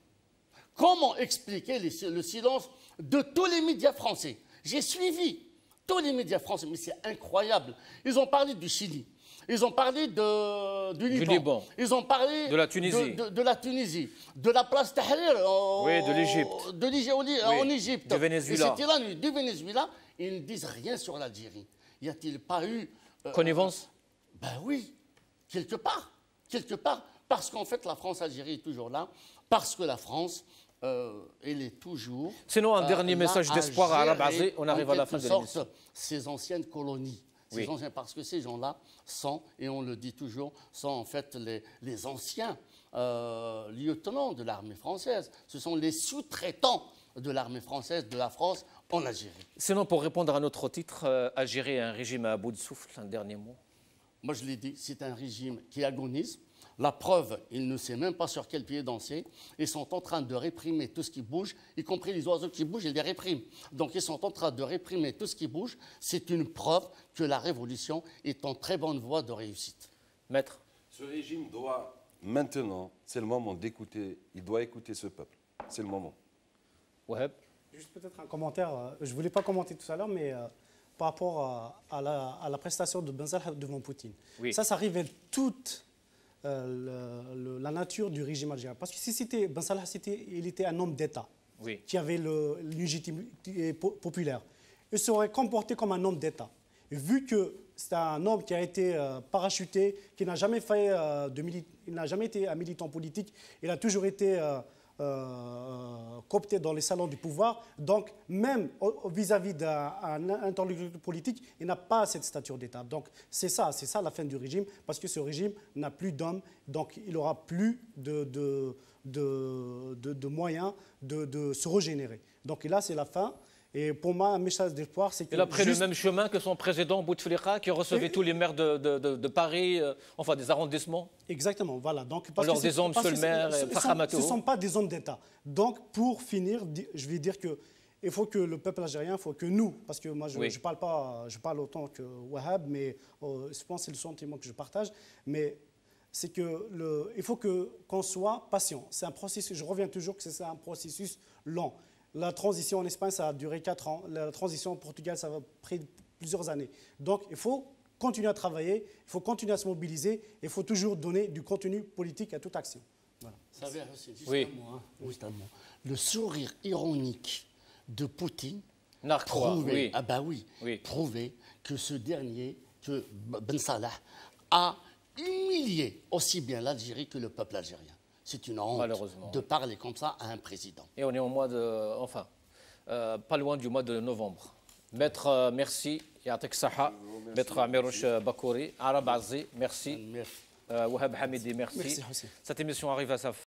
Comment expliquer le silence de tous les médias français? J'ai suivi tous les médias français, mais c'est incroyable. Ils ont parlé du Chili. Ils ont parlé du Liban. Ils ont parlé de la Tunisie. De la Tunisie. De la place Tahrir de l'Égypte. En Égypte. Du Venezuela. C'était la nuit du Venezuela. Ils ne disent rien sur l'Algérie. Y a-t-il pas eu... connivence? Ben oui, quelque part. Quelque part. Parce qu'en fait, la France-Algérie est toujours là. Parce que la France... elle est toujours... Sinon, un dernier message d'espoir à Arab-Azé, on arrive à la fin de l'émission. Ces anciennes colonies. Parce que ces gens-là sont, et on le dit toujours, sont en fait les anciens lieutenants de l'armée française. Ce sont les sous-traitants de l'armée française, de la France en Algérie. Sinon, pour répondre à notre titre, Algérie est un régime à bout de souffle, un dernier mot. Moi, je l'ai dit, c'est un régime qui agonise. La preuve, il ne sait même pas sur quel pied danser. Ils sont en train de réprimer tout ce qui bouge, y compris les oiseaux qui bougent, ils les répriment. Donc ils sont en train de réprimer tout ce qui bouge. C'est une preuve que la révolution est en très bonne voie de réussite. Maître. Ce régime doit, maintenant, c'est le moment d'écouter, il doit écouter ce peuple. C'est le moment. Wahab. Juste peut-être un commentaire. Je ne voulais pas commenter tout à l'heure, mais par rapport à la prestation de Ben Salah devant Poutine. Oui. Ça révèle toute... la nature du régime algérien. Parce que si c'était Ben Salah, il était un homme d'État qui avait une légitimité populaire. Il serait comporté comme un homme d'État. Vu que c'est un homme qui a été parachuté, qui n'a jamais il n'a jamais été un militant politique, il a toujours été coopté dans les salons du pouvoir. Donc, même vis-à-vis d'un interlocuteur politique, il n'a pas cette stature d'État. Donc, c'est ça la fin du régime, parce que ce régime n'a plus d'hommes, donc il n'aura plus de moyens de se régénérer. Donc là, c'est la fin. Et pour moi, un message d'espoir, c'est que... Il a pris le même chemin que son président Bouteflika, qui recevait tous les maires de Paris, enfin des arrondissements. Exactement, voilà. Donc, parce alors des hommes, monsieur le maire, ce ne sont pas des hommes d'État. Donc, pour finir, je vais dire qu'il faut que le peuple algérien, il faut que nous, parce que moi, je ne parle autant que Wahab, mais je pense que c'est le sentiment que je partage, mais c'est qu'il faut qu'on soit patient. C'est un processus, je reviens toujours que c'est un processus lent. La transition en Espagne, ça a duré 4 ans. La transition au Portugal, ça va prendre plusieurs années. Donc, il faut continuer à travailler, il faut continuer à se mobiliser, il faut toujours donner du contenu politique à toute action. Voilà. Ça vient aussi, juste un mot. Le sourire ironique de Poutine prouvait que ce dernier, que Ben Salah, a humilié aussi bien l'Algérie que le peuple algérien. C'est une honte de parler comme ça à un président. Et on est au mois de... Enfin, pas loin du mois de novembre. Maître, merci. Yatek Saha. Maître Amirouche Bakouri. Arab Azé, merci. Wahab Hamidi, merci. Cette émission arrive à sa fin.